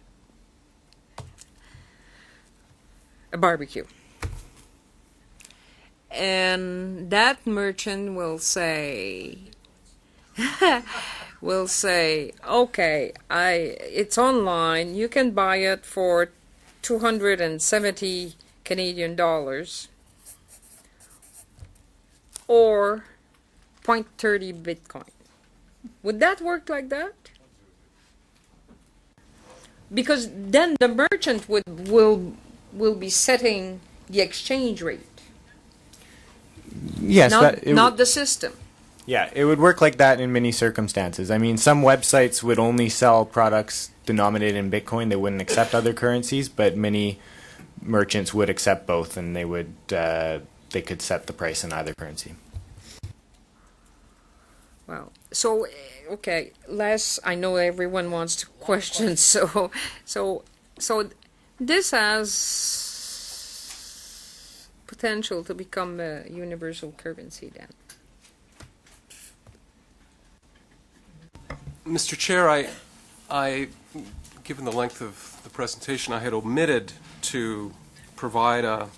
barbecue. And that merchant will say, okay, it's online. You can buy it for 270 Canadian dollars or 0.30 Bitcoin. Would that work like that? Because then the merchant will be setting the exchange rate. Yes, not the system. Yeah, it would work like that in many circumstances. I mean, some websites would only sell products denominated in Bitcoin. They wouldn't accept other currencies, but many merchants would accept both, and they could set the price in either currency. Wow. So, okay, I know everyone wants to question, so this has potential to become a universal currency then. Mr. Chair, I, given the length of the presentation, I had omitted to provide a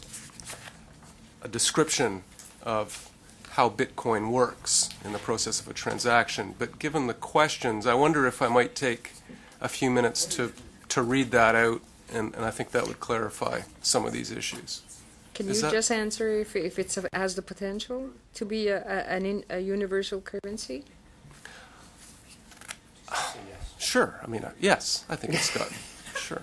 description of how Bitcoin works in the process of a transaction. But given the questions, I wonder if I might take a few minutes to read that out, and I think that would clarify some of these issues. Can you Is that- just answer if it has the potential to be a universal currency? Sure. I mean, yes, I think it's got, sure.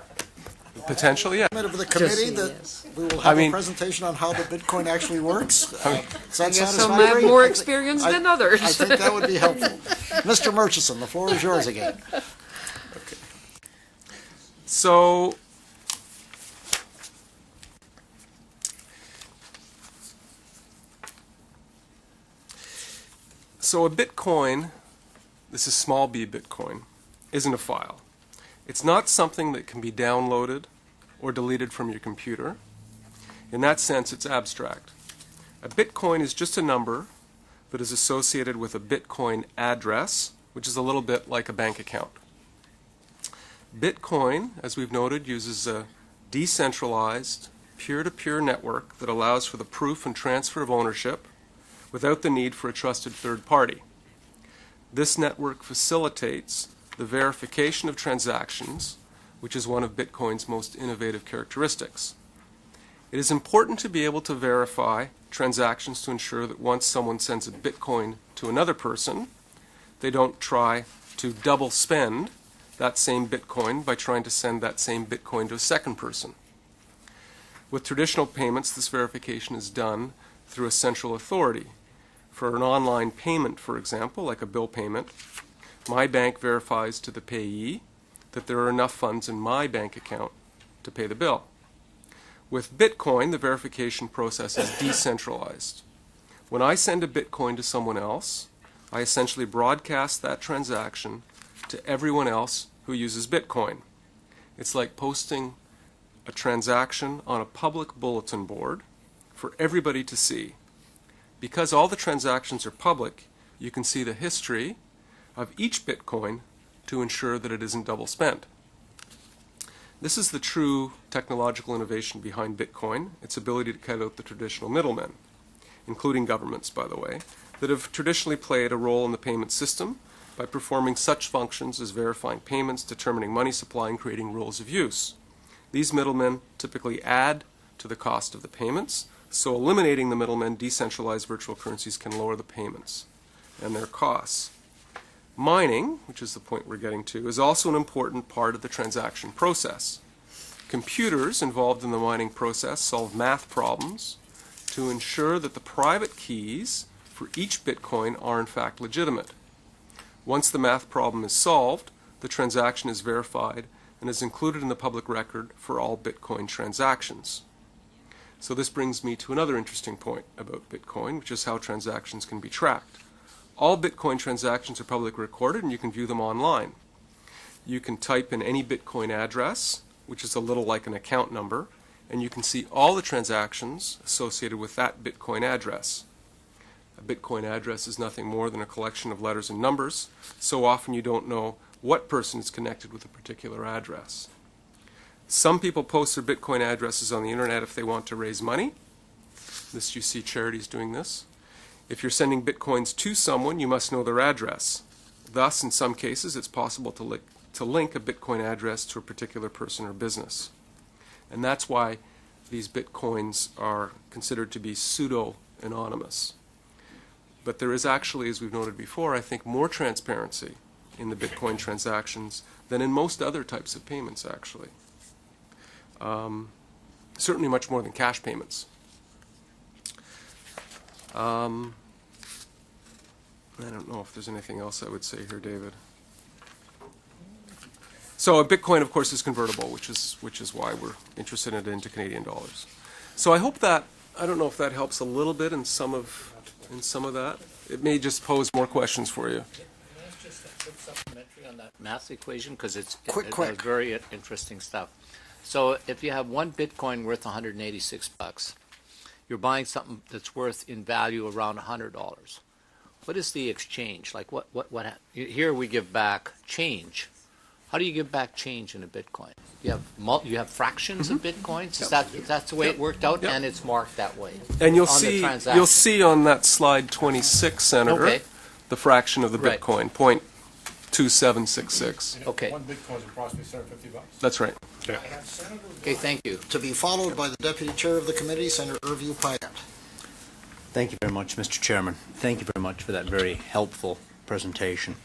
Potentially, yeah. of the committee Just- that yes. we will I have a mean- presentation on how the Bitcoin actually works? Does that I guess some satisfactory? have more experience than others. I think that would be helpful. Mr. Murchison, the floor is yours again. So, a Bitcoin, this is small b Bitcoin, isn't a file. It's not something that can be downloaded or deleted from your computer. In that sense, it's abstract. A Bitcoin is just a number that is associated with a Bitcoin address, which is a little bit like a bank account. Bitcoin, as we've noted, uses a decentralized, peer-to-peer network that allows for the proof and transfer of ownership without the need for a trusted third party. This network facilitates the verification of transactions, which is one of Bitcoin's most innovative characteristics. It is important to be able to verify transactions to ensure that once someone sends a Bitcoin to another person, they don't try to double spend that same Bitcoin by trying to send that same Bitcoin to a second person. With traditional payments, this verification is done through a central authority. For an online payment, for example, like a bill payment, my bank verifies to the payee that there are enough funds in my bank account to pay the bill. With Bitcoin, the verification process is decentralized. When I send a Bitcoin to someone else, I essentially broadcast that transaction to everyone else who uses Bitcoin. It's like posting a transaction on a public bulletin board for everybody to see. Because all the transactions are public, you can see the history of each Bitcoin to ensure that it isn't double spent. This is the true technological innovation behind Bitcoin, its ability to cut out the traditional middlemen, including governments, by the way, that have traditionally played a role in the payment system by performing such functions as verifying payments, determining money supply, and creating rules of use. These middlemen typically add to the cost of the payments, so eliminating the middlemen, decentralized virtual currencies can lower the payments and their costs. Mining, which is the point we're getting to, is also an important part of the transaction process. Computers involved in the mining process solve math problems to ensure that the private keys for each Bitcoin are in fact legitimate. Once the math problem is solved, the transaction is verified and is included in the public record for all Bitcoin transactions. So this brings me to another interesting point about Bitcoin, which is how transactions can be tracked. All Bitcoin transactions are publicly recorded and you can view them online. You can type in any Bitcoin address, which is a little like an account number, and you can see all the transactions associated with that Bitcoin address. A Bitcoin address is nothing more than a collection of letters and numbers, so often you don't know what person is connected with a particular address. Some people post their Bitcoin addresses on the internet if they want to raise money. You see charities doing this. If you're sending Bitcoins to someone, you must know their address. Thus, in some cases, it's possible to link a Bitcoin address to a particular person or business. And that's why these Bitcoins are considered to be pseudo-anonymous. But there is actually, as we've noted before, I think more transparency in the Bitcoin transactions than in most other types of payments, actually. Certainly much more than cash payments. I don't know if there's anything else I would say here, David. So a Bitcoin, of course, is convertible, which is why we're interested in it into Canadian dollars. So I hope that, I don't know if that helps a little bit in some of that. It may just pose more questions for you. That's just a quick supplementary on that math equation because it's Quick. very interesting stuff. So if you have one Bitcoin worth $186, you're buying something that's worth in value around $100. What is the exchange? Like what here we give back change. How do you give back change in a Bitcoin? You have fractions of Bitcoins? That's the way it worked out, Yep. and it's marked that way. And you'll on the see transaction. on that slide 26, Senator, Okay. the fraction of the Right. Bitcoin, 0.2766. Okay. One Bitcoin is approximately $750. That's right. Okay, thank you. To be followed by the Deputy Chair of the Committee, Senator Irview Pyatt. Thank you very much, Mr. Chairman. Thank you very much for that very helpful presentation.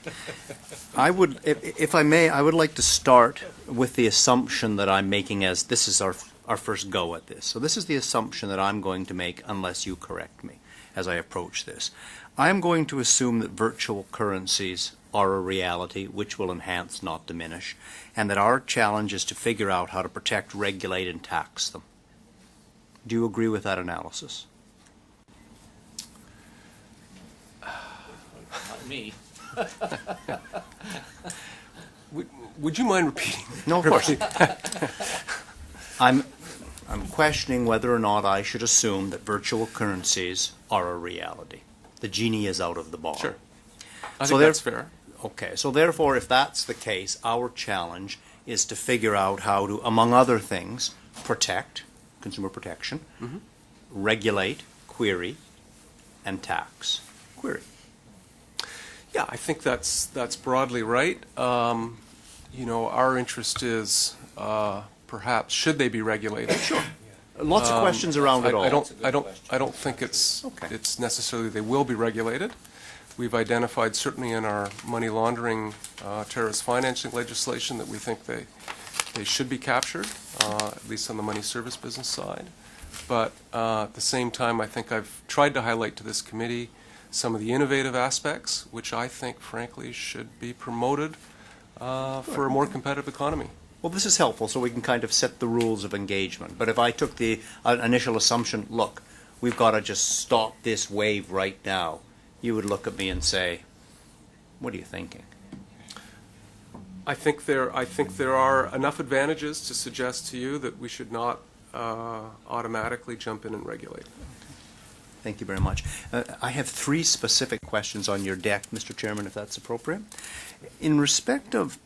I would, if I may, I would like to start with the assumption that I'm making as this is our first go at this. So this is the assumption that I'm going to make unless you correct me as I approach this. I'm going to assume that virtual currencies are a reality which will enhance, not diminish, and that our challenge is to figure out how to protect, regulate, and tax them. Do you agree with that analysis? Not me. Would you mind repeating? No, of course. I'm questioning whether or not I should assume that virtual currencies are a reality. The genie is out of the bottle. Sure. I So think there- that's fair. Okay, so therefore, if that's the case, our challenge is to figure out how to, among other things, protect, consumer protection, regulate, query, and tax. Query. Yeah, I think that's broadly right. You know, our interest is perhaps should they be regulated? Sure. Lots of questions around it all. I don't think it's Okay. it's necessarily they will be regulated. We've identified certainly in our money laundering terrorist financing legislation that we think they should be captured, at least on the money service business side. But at the same time, I think I've tried to highlight to this committee some of the innovative aspects, which I think, frankly, should be promoted for a more competitive economy. Well, this is helpful, so we can kind of set the rules of engagement. But if I took the initial assumption, look, we've got to just stop this wave right now, you would look at me and say, what are you thinking? I think there are enough advantages to suggest to you that we should not automatically jump in and regulate. Thank you very much. I have three specific questions on your deck, Mr. Chairman, if that's appropriate. In respect of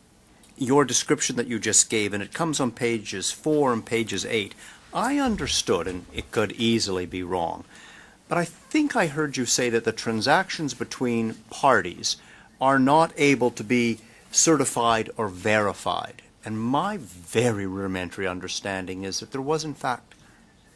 your description that you just gave, and it comes on pages 4 and pages 8, I understood, and it could easily be wrong, but I think I heard you say that the transactions between parties are not able to be certified or verified. And my very rudimentary understanding is that there was, in fact,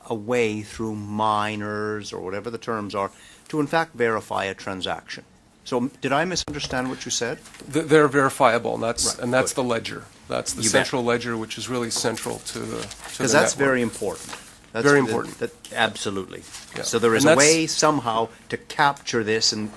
a way through miners, or whatever the terms are, to in fact verify a transaction. So did I misunderstand what you said? They're verifiable, and that's Right, that's good. the ledger. That's the You bet. central ledger, which is really central to the Because that's network. very important. That's Very important. Absolutely. Yeah. So there is And a that's- way somehow to capture this and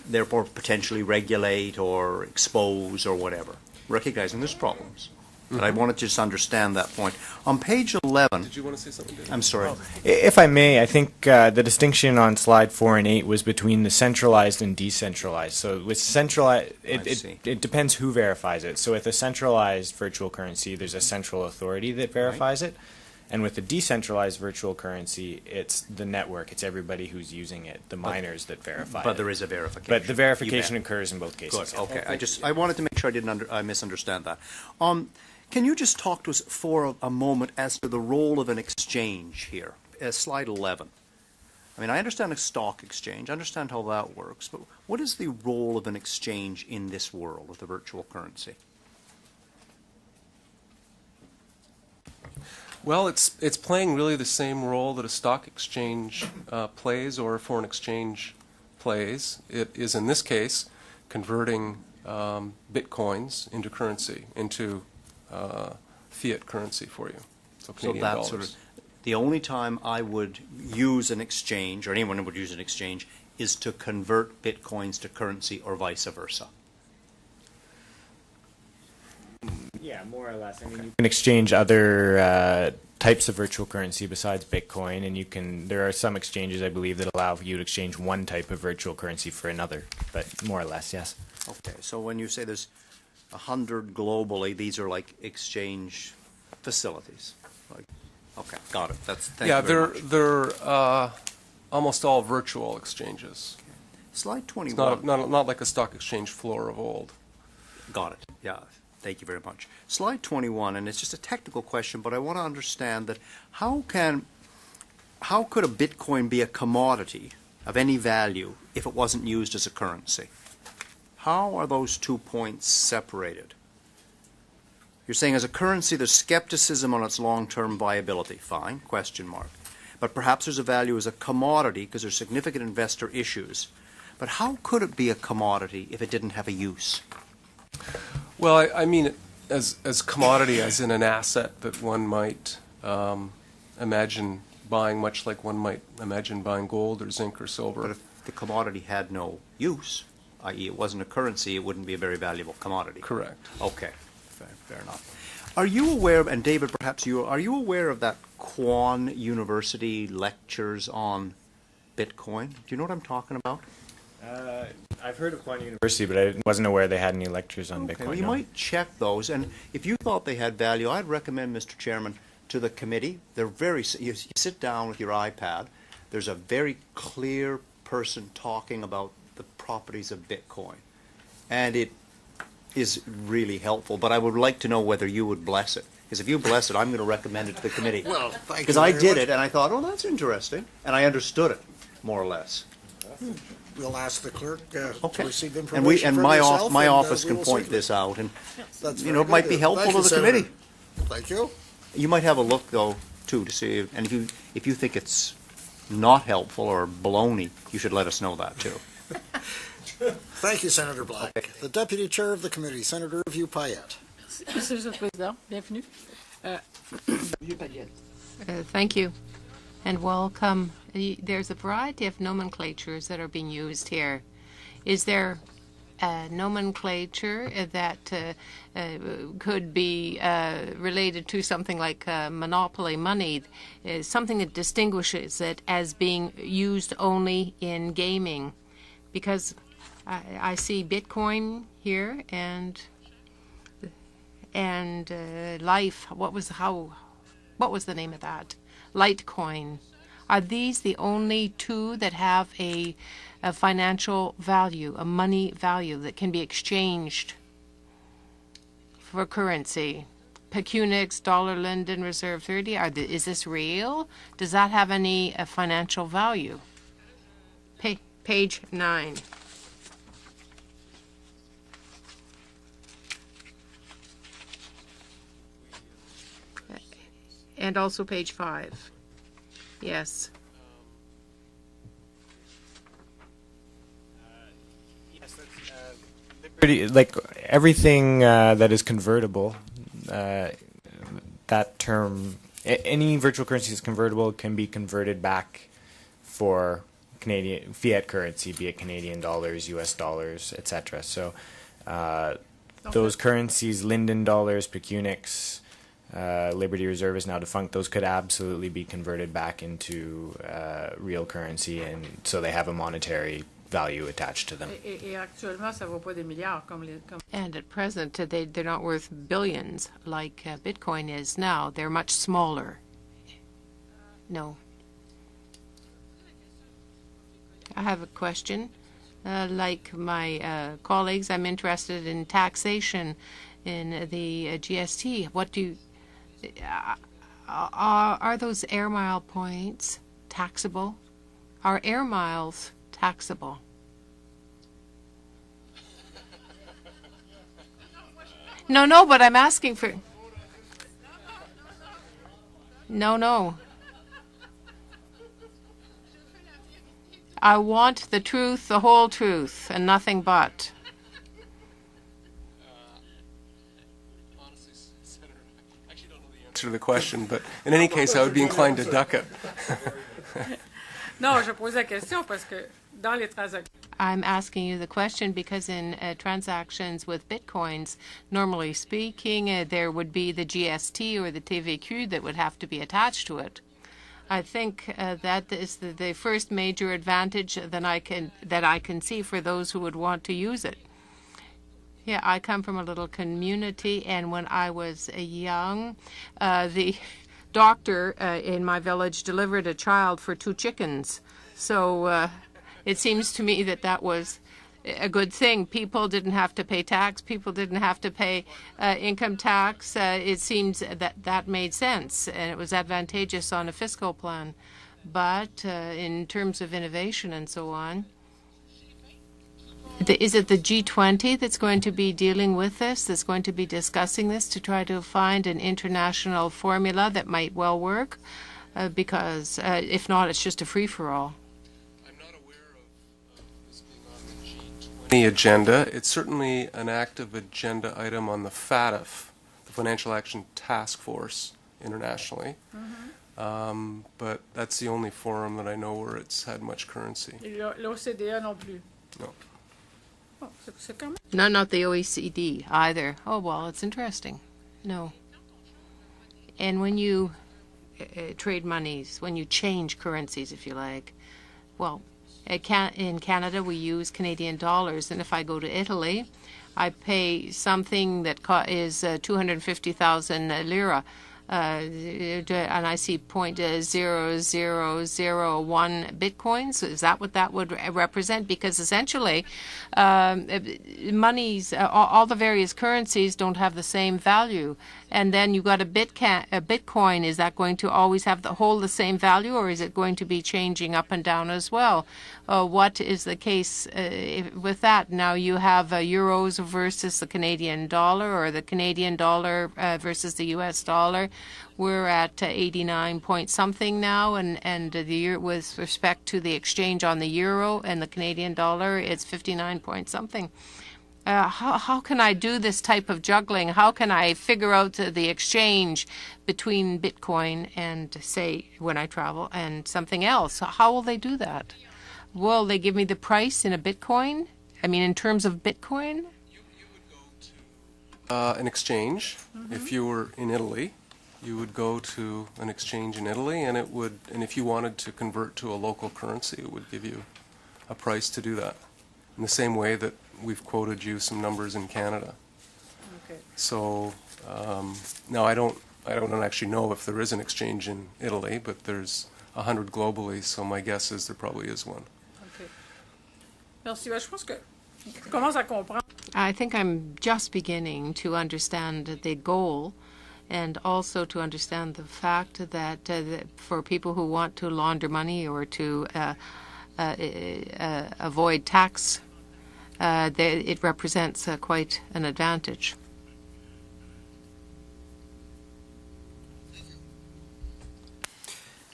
therefore potentially regulate or expose or whatever, recognizing there's problems. But I wanted to just understand that point. On page 11, Did you want to say something, David? I'm sorry. If I may, I think the distinction on slide 4 and 8 was between the centralized and decentralized. So with centralized, I see. it depends who verifies it. So with a centralized virtual currency, there's a central authority that verifies it. And with a decentralized virtual currency, it's the network. It's everybody who's using it, the miners that verify it. But there is a verification. But the verification You bet. occurs in both cases. Good, okay. I wanted to make sure I misunderstand that. Can you just talk to us for a moment as to the role of an exchange here? Slide 11. I mean, I understand a stock exchange, I understand how that works, but what is the role of an exchange in this world of the virtual currency? Well, it's playing really the same role that a stock exchange plays or a foreign exchange plays. It is, in this case, converting bitcoins into currency, into fiat currency for you. So Canadian that's dollars. the only time I would use an exchange, or anyone would use an exchange, is to convert bitcoins to currency or vice versa. Yeah, more or less. I mean, you can exchange other types of virtual currency besides Bitcoin, and there are some exchanges, I believe, that allow you to exchange one type of virtual currency for another, but more or less, yes. Okay, so when you say there's 100 globally, these are like exchange facilities? Okay, got it. Thank you very much. they're almost all virtual exchanges. Slide It's 21. not like a stock exchange floor of old. Got it. Yeah, thank you very much. Slide 21, and it's just a technical question, but I want to understand that how could a Bitcoin be a commodity of any value if it wasn't used as a currency? How are those 2 points separated? You're saying as a currency there's skepticism on its long-term viability. Fine, question mark. But perhaps there's a value as a commodity because there's significant investor issues. but how could it be a commodity if it didn't have a use? Well, I mean it as commodity, as in an asset that one might imagine buying, much like one might imagine buying gold or zinc or silver. But if the commodity had no use, i.e. it wasn't a currency, it wouldn't be a very valuable commodity. Correct. Okay, fair enough. Are you aware, and David, perhaps are you aware of that Kwan University lectures on Bitcoin? Do you know what I'm talking about? I've heard of Kwan University, but I wasn't aware they had any lectures on Okay, Bitcoin. well, you no. might check those, and if you thought they had value, I'd recommend, Mr. Chairman, to the committee. They're you sit down with your iPad. There's a very clear person talking about the properties of Bitcoin, and it is really helpful. But I would like to know whether you would bless it, because if you bless it, I'm going to recommend it to the committee. Well, thank you Because I very did much. it, and I thought, oh, that's interesting, and I understood it more or less. We'll ask the clerk to Okay. receive And information from my yourself, my and, office we can will point circulate. this out, and That's you very know, it might good. be helpful Thank to you, the Senator. committee. Thank you. You might have a look, though, too, to see, and if you think it's not helpful or baloney, you should let us know that, too. Thank you, Senator Black. The Deputy Chair of the Committee, Senator Vieux Payette. Monsieur le Président, bienvenue. Thank you, and welcome. There's a variety of nomenclatures that are being used here. Is there a nomenclature that could be related to something like monopoly money, something that distinguishes it as being used only in gaming? Because I see Bitcoin here and Life. What was the name of that? Litecoin. Are these the only two that have a financial value, a money value that can be exchanged for currency? Pecunix, Dollar Linden Reserve 30. Is this real? Does that have any financial value? Page 9. And also page 5. Yes. Like everything that is convertible, that term, any virtual currency that's convertible can be converted back for Canadian fiat currency, be it Canadian dollars, U.S. dollars, etc. So those currencies, Linden dollars, Pecunix, Liberty Reserve is now defunct. Those could absolutely be converted back into real currency, and so they have a monetary value attached to them. Et actuellement, ça vaut pas des milliards comme And at present, they're not worth billions like Bitcoin is now. They're much smaller. No. I have a question. Like my colleagues, I'm interested in taxation in the GST. What do you... are those air mile points taxable? Are air miles taxable? No, but I'm asking for... No. I want the truth, the whole truth, and nothing but. Honestly, Senator, I actually don't know the answer to the question, but in any case, I would be inclined to duck it. Non, je pose la question parce que dans les transactions, I'm asking you the question because in transactions with bitcoins, normally speaking, there would be the GST or the TVQ that would have to be attached to it. I think that is the first major advantage that I can see for those who would want to use it. Yeah, I come from a little community, and when I was young, the doctor in my village delivered a child for 2 chickens. So it seems to me that was a good thing. People didn't have to pay tax. People didn't have to pay income tax. It seems that made sense, and it was advantageous on a fiscal plan. But in terms of innovation and so on, is it the G20 that's going to be dealing with this, that's going to be discussing this to try to find an international formula that might well work? Because if not, it's just a free-for-all. I'm not aware of this being on The agenda, it's certainly an active agenda item on the FATF, the Financial Action Task Force internationally. But that's the only forum that I know where it's had much currency. Et l'OCDE non plus. No. Oh, c'est quand même. No, not the OECD either. Oh, well, it's interesting. No. And when you trade monies, when you change currencies, if you like, well, in Canada we use Canadian dollars, and if I go to Italy, I pay something that is 250,000 lira. And I see 0.0001 bitcoins. Is that what that would represent? Because essentially, monies, all the various currencies don't have the same value. And then you've got a Bitcoin. Is that going to always hold the same value, or is it going to be changing up and down as well? What is the case with that? Now you have euros versus the Canadian dollar, or the Canadian dollar versus the U.S. dollar. We're at 89 point something now, and the year with respect to the exchange on the euro and the Canadian dollar, it's 59 point something. How can I do this type of juggling? How can I figure out the exchange between Bitcoin and, say, when I travel, and something else? How will they do that? Will they give me the price in a Bitcoin? I mean, in terms of Bitcoin? An exchange, if you were in Italy, you would go to an exchange in Italy, and if you wanted to convert to a local currency, it would give you a price to do that. In the same way that we've quoted you some numbers in Canada. Okay. So now I don't actually know if there is an exchange in Italy, but there's 100 globally, so my guess is there probably is one. Okay. Merci. Ben, je pense que je commence à comprendre. I think I'm just beginning to understand the goal, and also to understand the fact that for people who want to launder money or to avoid tax, it represents quite an advantage.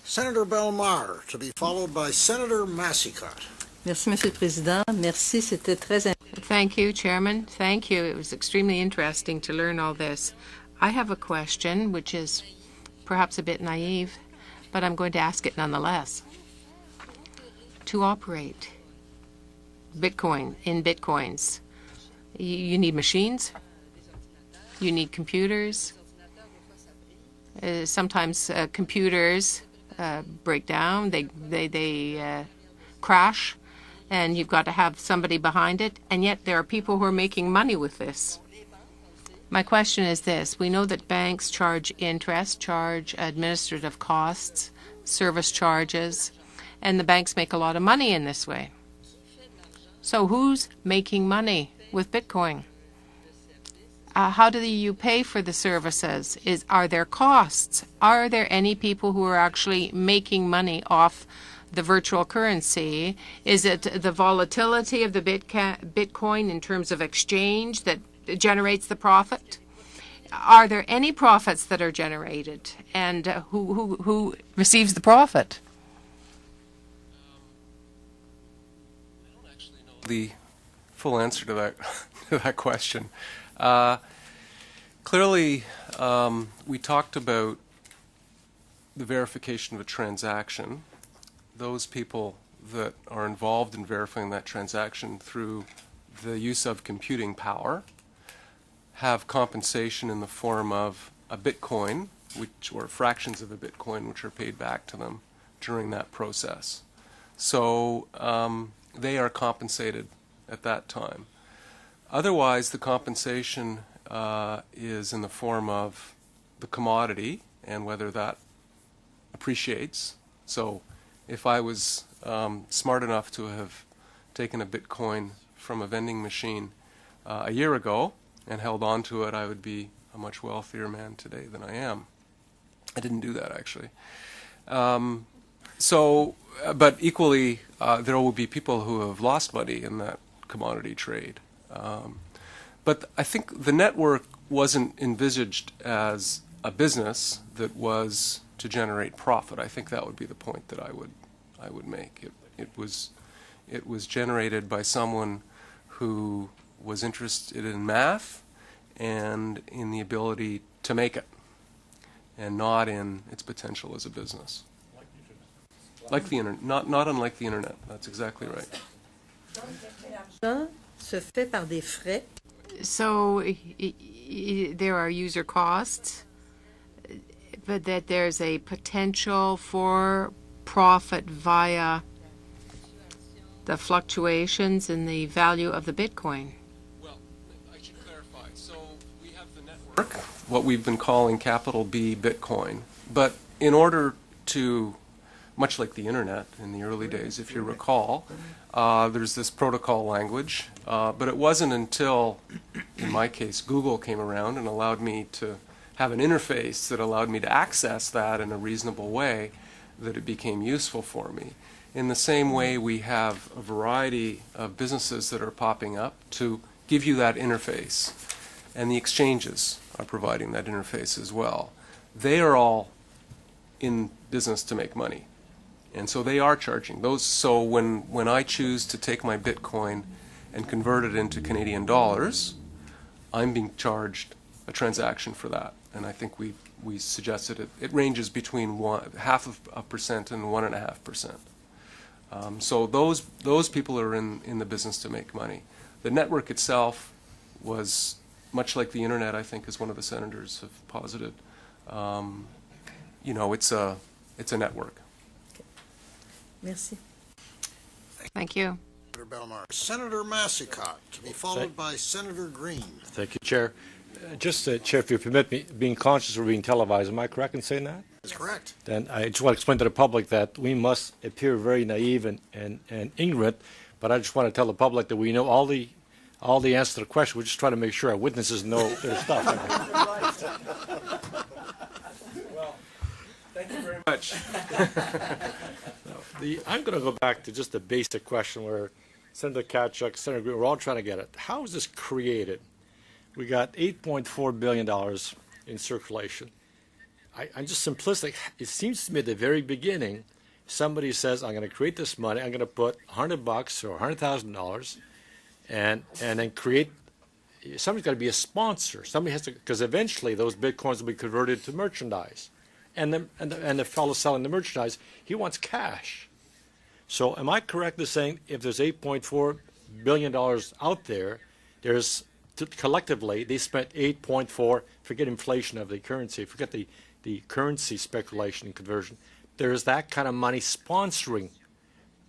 Senator Belmar, to be followed by Senator Massicotte. Merci, Monsieur le Président. Merci, c'était très intéressant. Thank you, Chairman. Thank you. It was extremely interesting to learn all this. I have a question, which is perhaps a bit naive, but I'm going to ask it nonetheless. To operate Bitcoin in Bitcoins, you need machines, you need computers. Sometimes computers break down, they crash, and you've got to have somebody behind it, and yet there are people who are making money with this. My question is this. We know that banks charge interest, charge administrative costs, service charges, and the banks make a lot of money in this way. So who's making money with Bitcoin? How do you pay for the services? Are there costs? Are there any people who are actually making money off the virtual currency? Is it the volatility of the Bitcoin in terms of exchange that generates the profit? Are there any profits that are generated, and who receives the profit? The full answer to that question. Clearly, we talked about the verification of a transaction. Those people that are involved in verifying that transaction through the use of computing power have compensation in the form of a Bitcoin, or fractions of a Bitcoin, which are paid back to them during that process. So they are compensated at that time. Otherwise, the compensation is in the form of the commodity and whether that appreciates. So if I was smart enough to have taken a Bitcoin from a vending machine a year ago and held on to it, I would be a much wealthier man today than I am. I didn't do that, actually. But equally, there will be people who have lost money in that commodity trade. But I think the network wasn't envisaged as a business that was to generate profit. I think that would be the point that I would make. It was generated by someone who was interested in math and in the ability to make it, and not in its potential as a business. Like the internet, not unlike the internet. That's exactly right. L'argent se fait par des frais. So there are user costs, but that there's a potential for profit via the fluctuations in the value of the Bitcoin. Well, I should clarify. So we have the network, what we've been calling capital B Bitcoin. But in order to, much like the internet in the early days, if you recall, there's this protocol language. But it wasn't until, in my case, Google came around and allowed me to have an interface that allowed me to access that in a reasonable way that it became useful for me. In the same way, we have a variety of businesses that are popping up to give you that interface, and the exchanges are providing that interface as well. They are all in business to make money, and so they are charging those. So when I choose to take my Bitcoin and convert it into Canadian dollars, I'm being charged a transaction for that, and I think we suggested it ranges between 0.5% and 1.5%. So those people are in the business to make money. The network itself was, much like the internet, I think, as one of the senators have posited, it's a network. Merci. Thank you. Senator Bellemare. Senator Massicotte, to be followed by Senator Green. Thank you, Chair. Chair, if you permit me, being conscious we're being televised, am I correct in saying that? That's correct. Then I just want to explain to the public that we must appear very naive and ignorant, but I just want to tell the public that we know all the answers to the question. We're just trying to make sure our witnesses know their stuff. Well, thank you very much. I'm going to go back to just a basic question where Senator Tkachuk, Senator Green, we're all trying to get it. How is this created? We got $8.4 billion in circulation. I'm just simplistic. It seems to me at the very beginning, somebody says, I'm going to create this money. I'm going to put $100 or $100,000 and then create. Somebody's got to be a sponsor. Somebody has to, because eventually those Bitcoins will be converted to merchandise. And the fellow selling the merchandise, he wants cash. So am I correct in saying if there's $8.4 billion out there, collectively they spent 8.4, forget inflation of the currency, forget the currency speculation and conversion, there is that kind of money sponsoring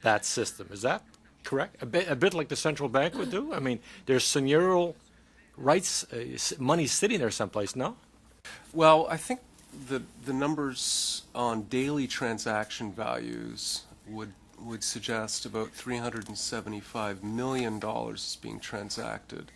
that system. Is that correct? A bit like the central bank would do? I mean, there's seigneurial rights, money sitting there someplace, no? Well, I think the numbers on daily transaction values would suggest about $375 million is being transacted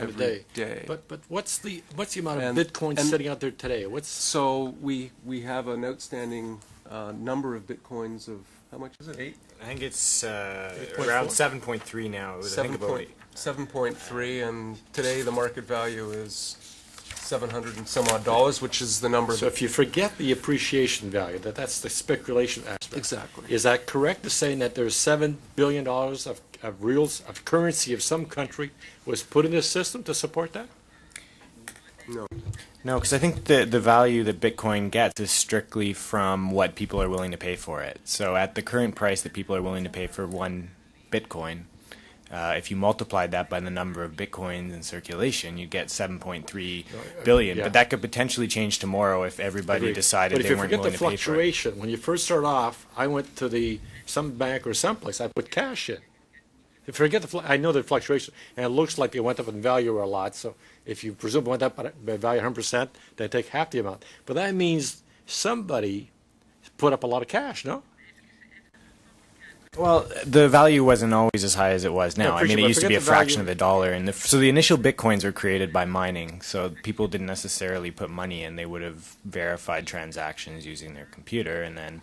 every day. But what's the amount of Bitcoin sitting out there today? So we have an outstanding number of Bitcoins of, how much is it? 8? I think it's around 7.3 now. It was, I think, about 7.3, and today the market value is $700 and some odd dollars, which is the number. So if you forget the appreciation value, that's the speculation aspect. Exactly. Is that correct to say that there's $7 billion of currency of some country was put in this system to support that? No, because I think the value that Bitcoin gets is strictly from what people are willing to pay for it. So at the current price that people are willing to pay for one Bitcoin, if you multiplied that by the number of Bitcoins in circulation, you get 7.3 billion. Yeah. But that could potentially change tomorrow if everybody Agreed. decided they weren't willing to pay for it. But if you forget the fluctuation, when you first start off, I went to some bank or someplace, I put cash in. If you forget I know the fluctuation, and it looks like it went up in value a lot, so if you presume it went up by value 100%, they take half the amount. But that means somebody put up a lot of cash, no? Well, the value wasn't always as high as it was now. I mean, it used to be a fraction of a dollar. And so the initial Bitcoins were created by mining. So people didn't necessarily put money in. They would have verified transactions using their computer, and then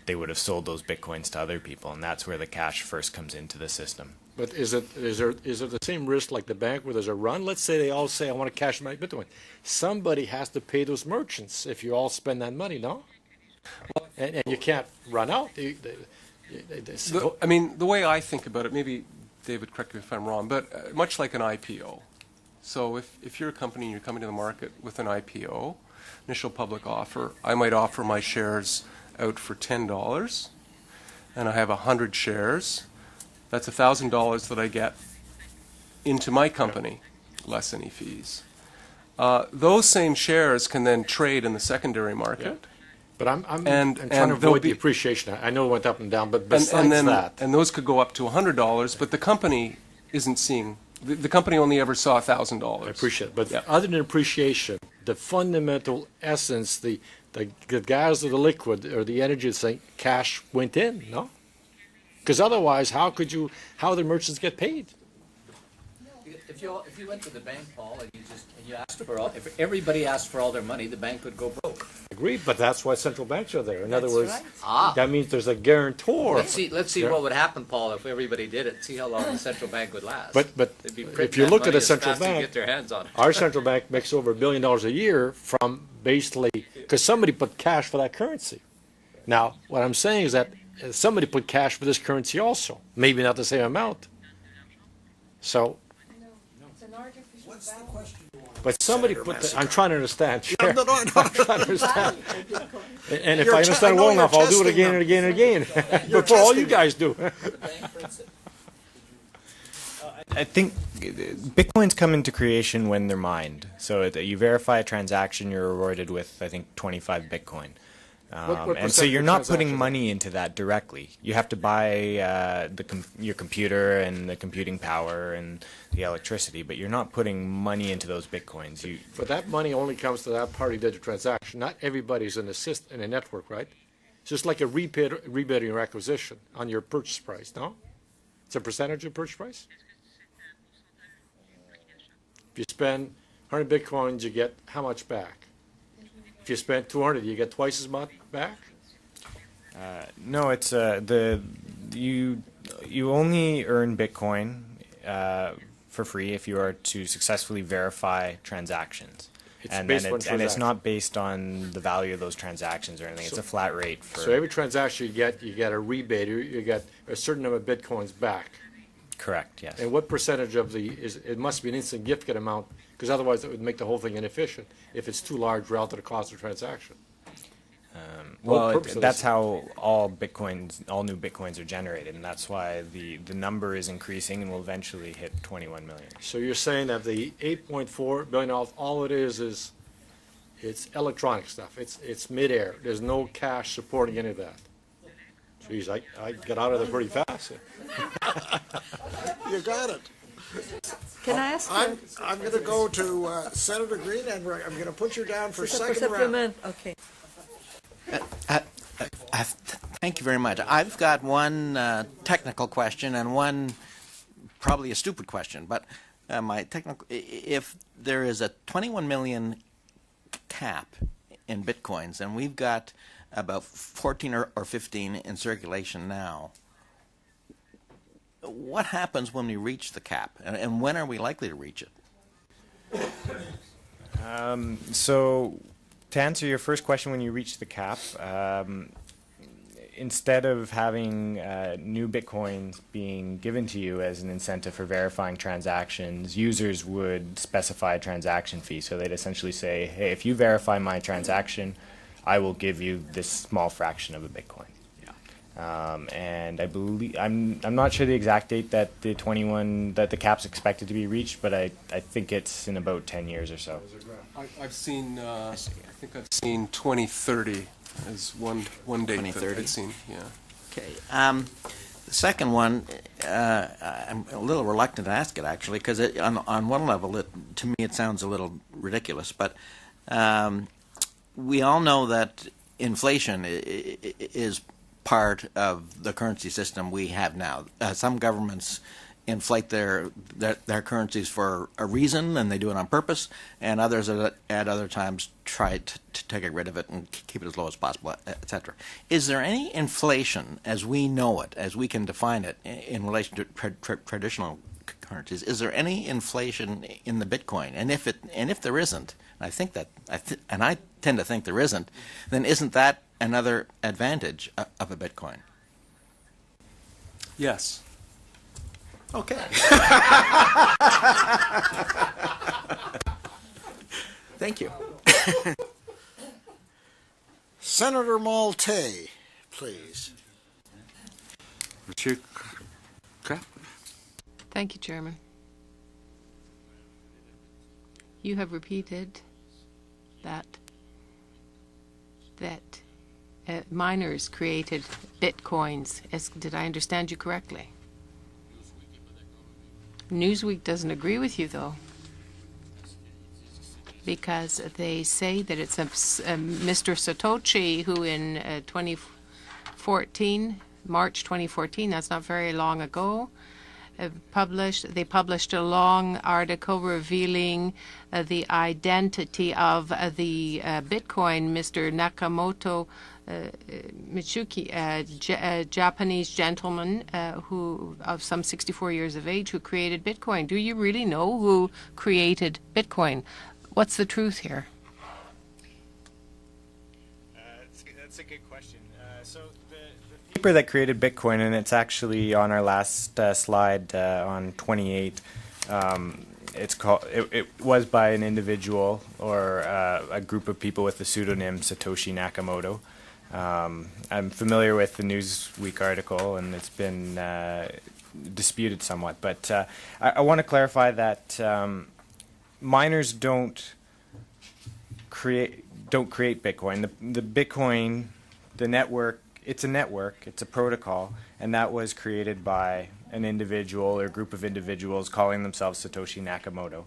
they would have sold those Bitcoins to other people. And that's where the cash first comes into the system. But is there the same risk like the bank where there's a run? Let's say they all say, I want to cash my Bitcoin. Somebody has to pay those merchants if you all spend that money, no? And you can't run out. I mean, the way I think about it, maybe David, correct me if I'm wrong, but much like an IPO. So if you're a company and you're coming to the market with an IPO, initial public offer, I might offer my shares out for $10, and I have 100 shares. That's $1,000 that I get into my company, less any fees. Those same shares can then trade in the secondary market. But I'm And- trying to and avoid there'll the be- appreciation. I know it went up and down, but And, besides then, that, and those could go up to $100, but the company isn't seeing, the company only ever saw $1,000. I appreciate it. But Yeah. other than appreciation, the fundamental essence, the gas or the liquid or the energy, saying cash went in, no? Because otherwise, how the merchants get paid? If you went to the bank, Paul, and you asked for all, if everybody asked for all their money, the bank would go broke. Agreed, but that's why central banks are there. In other That's words, right. Ah. that means there's a guarantor. Let's see Yeah. what would happen, Paul, if everybody did it. See how long the central bank would last. But They'd be if printing you that look at money a as central fast as they bank, get their hands on it. our central bank makes over $1 billion a year from basically, because somebody put cash for that currency. Now, what I'm saying is that somebody put cash for this currency also, maybe not the same amount. So, but somebody put the, I'm trying to understand, Chair. No, no, I'm trying to understand. And if You're I te- understand I know well you're enough, I'll do it testing again them. and again and again, You're before all you testing guys do. I think Bitcoins come into creation when they're mined. So you verify a transaction, you're rewarded with, I think, 25 Bitcoin. What And so percent you're of not the putting transaction? money into that directly. You have to buy your computer and the computing power and the electricity, but you're not putting money into those Bitcoins. But that money only comes to that party who did the transaction. Not everybody's in a network, right? It's just like a rebidding or acquisition on your purchase price, no? It's a percentage of purchase price? If you spend 100 Bitcoins, you get how much back? If you spend 200, you get twice as much back? No, it's you only earn Bitcoin for free if you are to successfully verify transactions. It's and based then on it's transactions. not based on the value of those transactions or anything. It's a flat rate for. So every transaction you get a rebate, you get a certain number of Bitcoins back. Correct. Yes. And what percentage of it must be an insignificant amount, because otherwise it would make the whole thing inefficient if it's too large relative to the cost of the transaction. Well, purpose of that's this? how all new Bitcoins are generated, and that's why the number is increasing and will eventually hit 21 million. So you're saying that the $8.4 billion, all it is it's electronic stuff. It's midair. There's no cash supporting any of that. Geez, I got out of there pretty fast. You got it. Can I ask I'm going to go to Senator Green, and I'm going to put you down for for second round. supplement? Okay. Thank you very much. I've got one technical question and one probably a stupid question, but my technical, if there is a 21 million cap in Bitcoins, and we've got about 14 or 15 in circulation now, what happens when we reach the cap, and when are we likely to reach it? So, to answer your first question, when you reach the cap, instead of having new Bitcoins being given to you as an incentive for verifying transactions, users would specify a transaction fee. So they'd essentially say, hey, if you verify my transaction, I will give you this small fraction of a Bitcoin. And I believe I'm not sure the exact date that the cap's expected to be reached, but I think it's in about 10 years or so. I've seen, I think I've seen 2030 as one date that 2030? I've seen, yeah. Okay. The second one, I'm a little reluctant to ask it, actually, because on one level, to me, it sounds a little ridiculous. But we all know that inflation is part of the currency system we have now. Some governments inflate their currencies for a reason, and they do it on purpose, and others at other times try to get rid of it and keep it as low as possible, etc. Is there any inflation, as we know it, as we can define it, in relation to traditional currencies? Is there any inflation in the Bitcoin? And if there isn't, and I tend to think there isn't, then isn't that another advantage of a Bitcoin? Yes. Okay. Thank you. Senator Malte, please. Monsieur Kraft. Thank you, Chairman. You have repeated that miners created bitcoins. Did I understand you correctly? Newsweek doesn't agree with you, though, because they say that it's Mr. Satoshi who in 2014, March 2014, that's not very long ago, they published a long article revealing the identity of the Bitcoin, Mr. Nakamoto Michuki, a Japanese gentleman who of some 64 years of age who created Bitcoin. Do you really know who created Bitcoin? What's the truth here? That's a good question. So the paper that created Bitcoin, and it's actually on our last slide on 28. It's called. It was by an individual or a group of people with the pseudonym Satoshi Nakamoto. I'm familiar with the Newsweek article, and it's been disputed somewhat. But I want to clarify that miners don't create Bitcoin. The Bitcoin, the network, it's a network, it's a protocol, and that was created by an individual or group of individuals calling themselves Satoshi Nakamoto.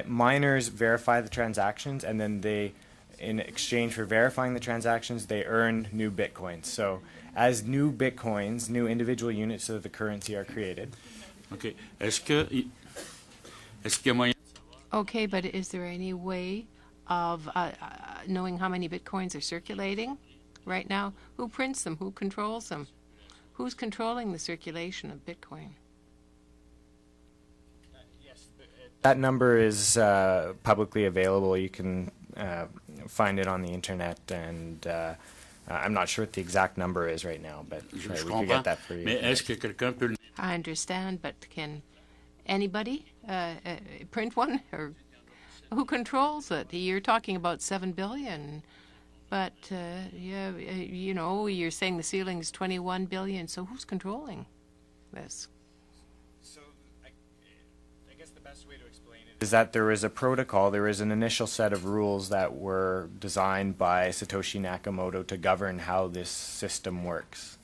Miners verify the transactions, and then they, in exchange for verifying the transactions, they earn new Bitcoins. So as new Bitcoins, new individual units of the currency are created. Okay. Est-ce qu'il y a moyen? Okay, but is there any way of knowing how many Bitcoins are circulating right now? Who prints them? Who controls them? Who's controlling the circulation of Bitcoin? That number is publicly available. You can find it on the internet, and I'm not sure what the exact number is right now, but we could get that for you. Mais est-ce que quelqu'un peut? I understand, but can anybody print one? Or who controls it? You're talking about 7 billion, but yeah, you know, you're saying the ceiling is 21 billion. So who's controlling this? So I guess the best way to explain it is that there is a protocol, there is an initial set of rules that were designed by Satoshi Nakamoto to govern how this system works.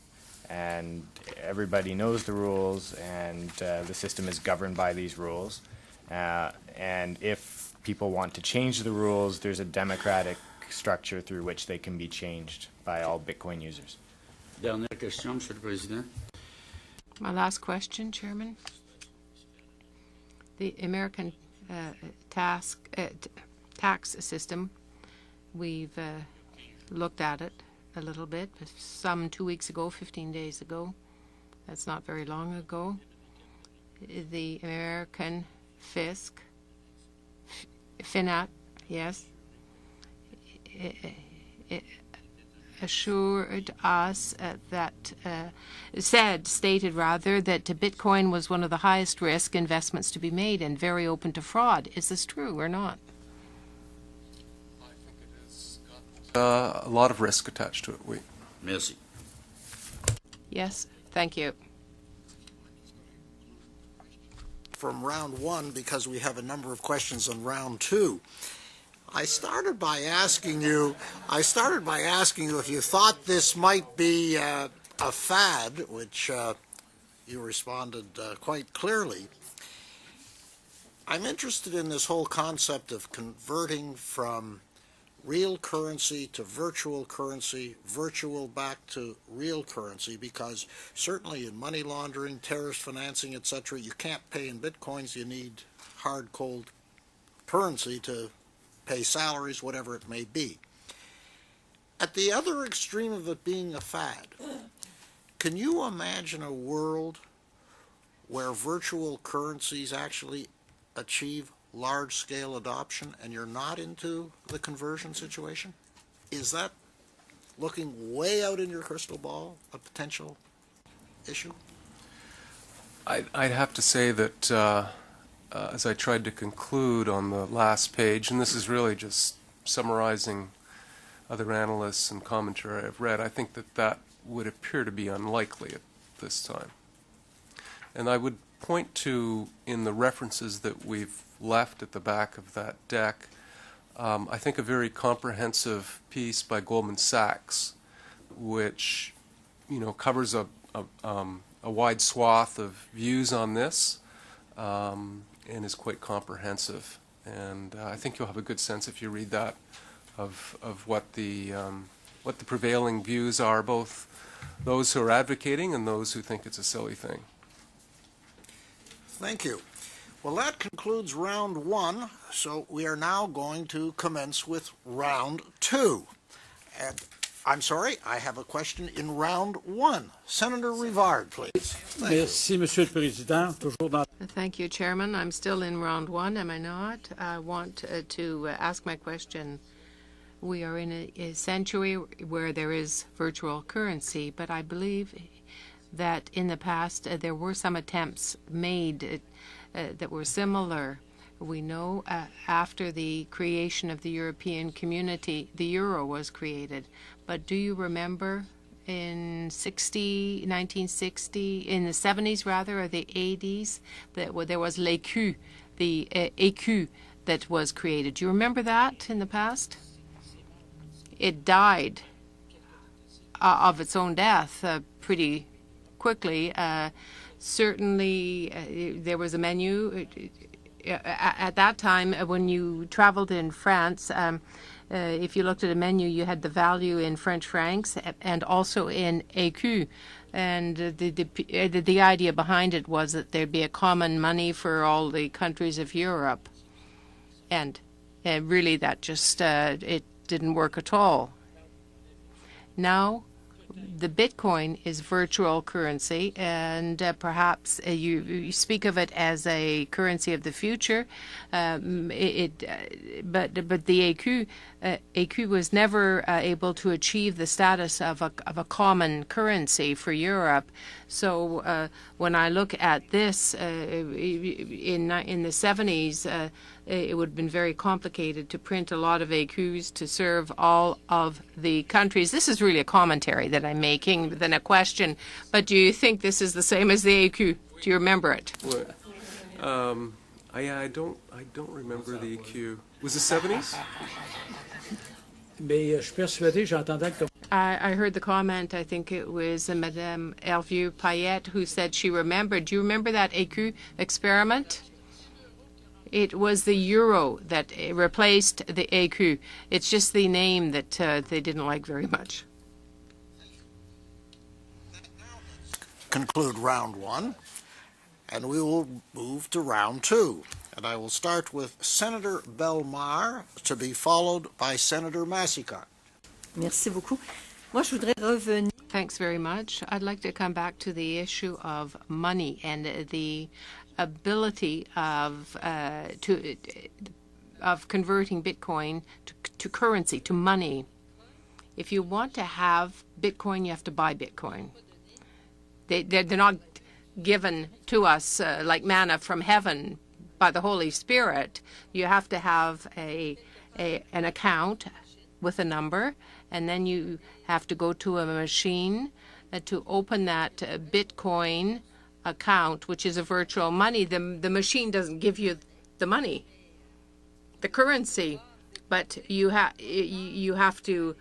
And everybody knows the rules, and the system is governed by these rules. And if people want to change the rules, there's a democratic structure through which they can be changed by all Bitcoin users. Dernière question, Monsieur le Président. My last question, Chairman. The American tax system, we've looked at it a little bit, some 2 weeks ago, 15 days ago. That's not very long ago. The American FINAT, yes, it assured us stated that Bitcoin was one of the highest risk investments to be made and very open to fraud. Is this true or not? I think it has got a lot of risk attached to it. Oui. Merci. Yes, thank you. From round one, because we have a number of questions on round two. I started by asking you if you thought this might be a fad, which you responded quite clearly. I'm interested in this whole concept of converting from real currency to virtual currency, virtual back to real currency, because certainly in money laundering, terrorist financing, etc., you can't pay in bitcoins. You need hard, cold currency to pay salaries, whatever it may be. At the other extreme of it being a fad, can you imagine a world where virtual currencies actually achieve large-scale adoption and you're not into the conversion situation? Is that, looking way out in your crystal ball, a potential issue? I'd have to say that as I tried to conclude on the last page, and this is really just summarizing other analysts and commentary I've read, I think that that would appear to be unlikely at this time. And I would point to, in the references that we've left at the back of that deck, I think a very comprehensive piece by Goldman Sachs, which covers a wide swath of views on this, and is quite comprehensive. And I think you'll have a good sense if you read that of what the prevailing views are, both those who are advocating and those who think it's a silly thing. Thank you. Well, that concludes round one, so we are now going to commence with round two. And I'm sorry, I have a question in round one. Senator Rivard, please. Merci, Monsieur le Président. Toujours dans... Thank you, Chairman. I'm still in round one, am I not? I want to ask my question. We are in a century where there is virtual currency, but I believe that in the past there were some attempts made that were similar. We know after the creation of the European community, the euro was created. But do you remember in 1960, in the 70s rather, or the 80s, that there was l'écu, the écu that was created. Do you remember that in the past? It died of its own death pretty quickly. Certainly, there was a menu. At that time, when you traveled in France, if you looked at a menu, you had the value in French francs and also in écu. And the idea behind it was that there'd be a common money for all the countries of Europe. And really, that just it didn't work at all. Now, the Bitcoin is virtual currency, and perhaps you speak of it as a currency of the future. But the écu was never able to achieve the status of a common currency for Europe. So when I look at this in the 70s, it would have been very complicated to print a lot of écus to serve all of the countries. This is really a commentary that I'm making than a question. But do you think this is the same as the écu? Do you remember it? I don't remember the EQ. Was it 70s? I heard the comment, I think it was Madame Hervieux-Payette who said she remembered. Do you remember that écu experiment? It was the euro that replaced the écu. It's just the name that they didn't like very much. Conclude round one, and we will move to round two. And I will start with Senator Bellemare, to be followed by Senator Massicotte. Merci beaucoup. Moi, je voudrais revenir. Thanks very much. I'd like to come back to the issue of money and the ability of converting Bitcoin to currency, to money. If you want to have Bitcoin, you have to buy Bitcoin. They're not given to us like manna from heaven by the Holy Spirit. You have to have an account with a number, and then you have to go to a machine to open that Bitcoin account, which is a virtual money. The machine doesn't give you the money, the currency, but you have to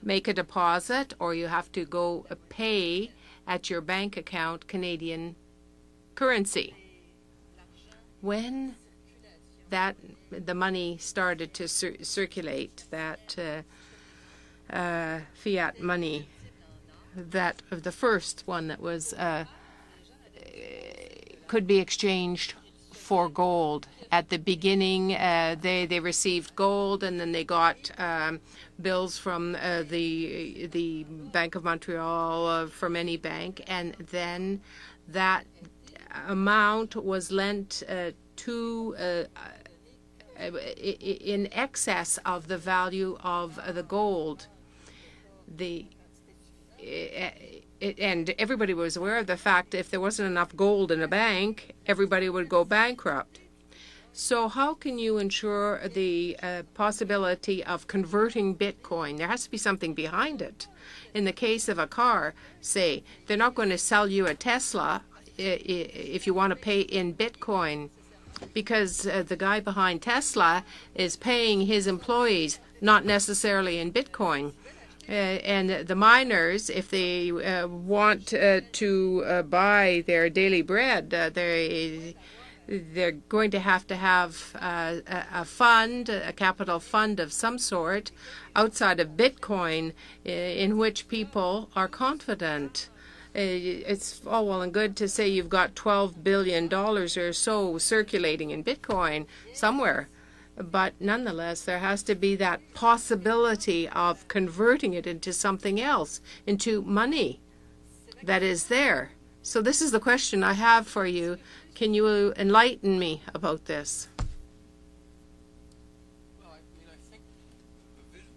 make a deposit, or you have to go pay at your bank account Canadian currency. When the money started to circulate, that fiat money, that of the first one that was could be exchanged for gold. At the beginning, they received gold, and then they got bills from the Bank of Montreal, from any bank, and then that amount was lent to in excess of the value of the gold. and everybody was aware of the fact if there wasn't enough gold in a bank, everybody would go bankrupt. So how can you ensure the possibility of converting Bitcoin? There has to be something behind it. In the case of a car, say, they're not going to sell you a Tesla if you want to pay in Bitcoin, because the guy behind Tesla is paying his employees not necessarily in Bitcoin. And the miners, if they want to buy their daily bread, they're going to have a fund, a capital fund of some sort, outside of Bitcoin, in which people are confident. It's all well and good to say you've got $12 billion or so circulating in Bitcoin somewhere, but nonetheless, there has to be that possibility of converting it into something else, into money that is there. So this is the question I have for you. Can you enlighten me about this?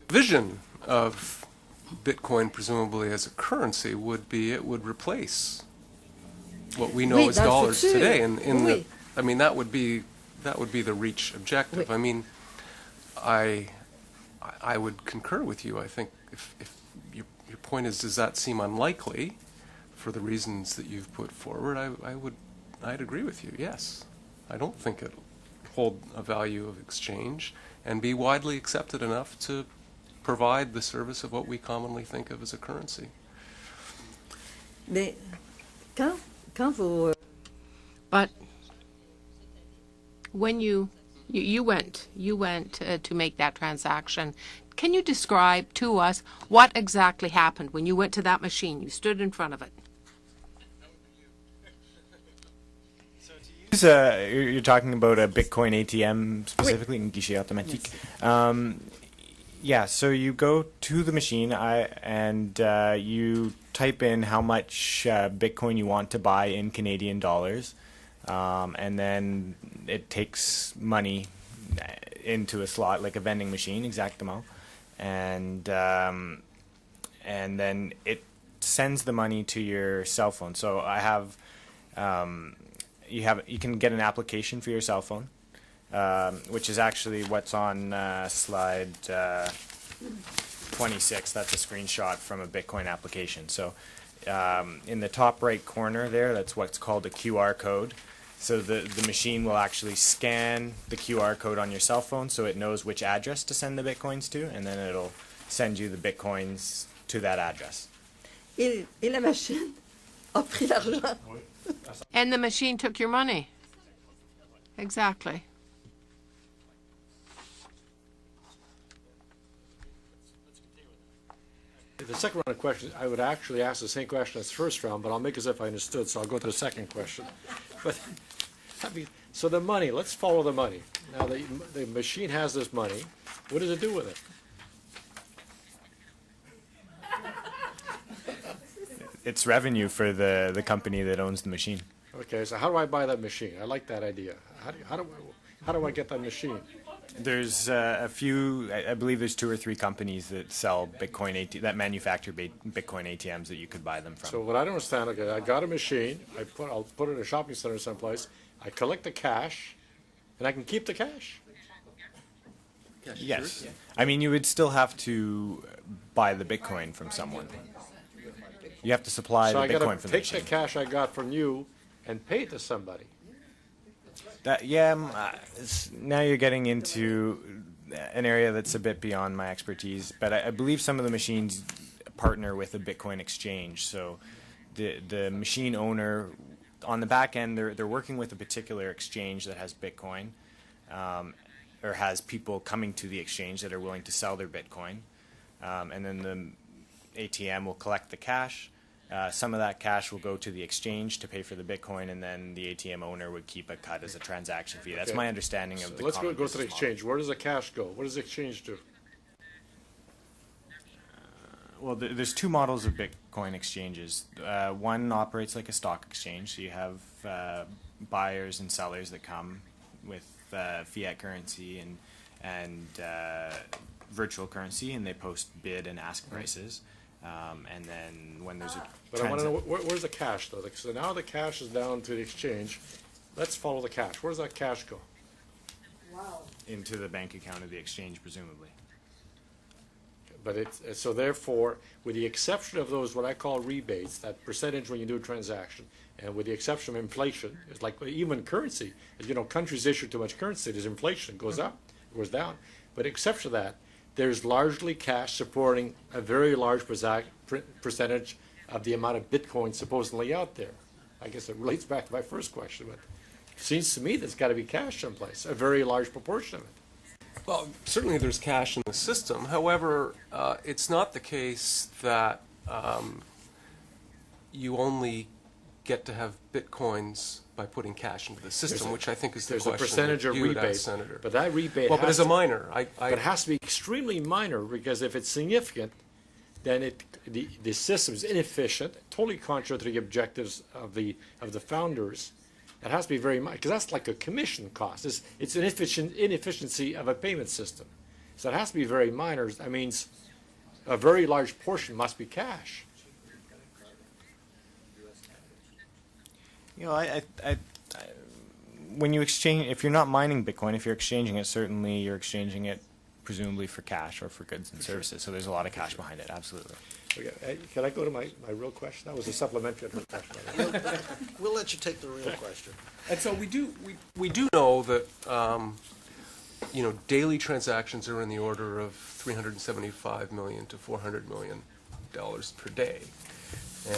The vision of Bitcoin, presumably as a currency, would be it would replace what we know as dollars today. And I mean, that would be the reach objective. I mean, I would concur with you. I think if your point is, does that seem unlikely for the reasons that you've put forward, I'd agree with you. Yes, I don't think it'll hold a value of exchange and be widely accepted enough to provide the service of what we commonly think of as a currency. Mais quand vous But when you went to make that transaction, can you describe to us what exactly happened when you went to that machine? You stood in front of it. You're talking about a Bitcoin ATM specifically, un guichet automatique. Yeah, so you go to the machine and you type in how much Bitcoin you want to buy in Canadian dollars, and then it takes money into a slot, like a vending machine, exactement, and then it sends the money to your cell phone. So I have, you can get an application for your cell phone, which is actually what's on slide 26. That's a screenshot from a Bitcoin application. So in the top right corner there, that's what's called a QR code. So the machine will actually scan the QR code on your cell phone so it knows which address to send the Bitcoins to, and then it'll send you the Bitcoins to that address. et la machine a pris l'argent. And the machine took your money. Exactly. The second round of questions, I would actually ask the same question as the first round, but I'll make as if I understood, so I'll go to the second question. But, so the money, let's follow the money. Now, the machine has this money. What does it do with it? It's revenue for the company that owns the machine. Okay, so how do I buy that machine? I like that idea. How do I get that machine? There's a few, I believe there's 2 or 3 companies that sell Bitcoin that manufacture Bitcoin ATMs that you could buy them from. So what I don't understand, okay, I got a machine, I'll put it in a shopping center someplace, I collect the cash, and I can keep the cash? Yes. I mean, you would still have to buy the Bitcoin from someone. You have to supply the Bitcoin from the machine. So I got to take the cash I got from you and pay it to somebody. Now you're getting into an area that's a bit beyond my expertise, but I believe some of the machines partner with a Bitcoin exchange. So the machine owner, on the back end, they're working with a particular exchange that has Bitcoin, or has people coming to the exchange that are willing to sell their Bitcoin, and then the ATM will collect the cash. Some of that cash will go to the exchange to pay for the Bitcoin, and then the ATM owner would keep a cut as a transaction fee. That's my understanding of the Let's go to the model. exchange. Where does the cash go? What does the exchange do? Well, there's 2 models of Bitcoin exchanges. One operates like a stock exchange, so you have buyers and sellers that come with fiat currency and virtual currency, and they post bid and ask prices. And then when there's a But I want to know, where's the cash, though? So now the cash is down to the exchange. Let's follow the cash. Where does that cash go? into the bank account of the exchange, presumably. But it's, so therefore, with the exception of those, what I call rebates, that percentage when you do a transaction, and with the exception of inflation, it's like even currency, as you know, countries issue too much currency, there's inflation, it goes up, it goes down. But exception to that, there's largely cash supporting a very large percentage of the amount of Bitcoin supposedly out there. I guess it relates back to my first question, but it seems to me there's got to be cash someplace, a very large proportion of it. Well, certainly there's cash in the system. However, it's not the case that you only get to have Bitcoins by putting cash into the system, which I think is the question. There's a percentage of you would rebate, ask, Senator. but that rebate Well, but has as a to- minor, but it has to be extremely minor, because if it's significant, then the system is inefficient, totally contrary to the objectives of the founders. It has to be very much, because that's like a commission cost. It's an inefficiency of a payment system. So it has to be very minor. That means a very large portion must be cash. You know, when you exchange, if you're not mining Bitcoin, if you're exchanging it, certainly you're exchanging it presumably for cash or for goods and services. So there's a lot of cash behind it, absolutely. Okay, can I go to my real question? That was a supplementary question. We'll let you take the real question. And so we do know that daily transactions are in the order of $375 million to $400 million per day,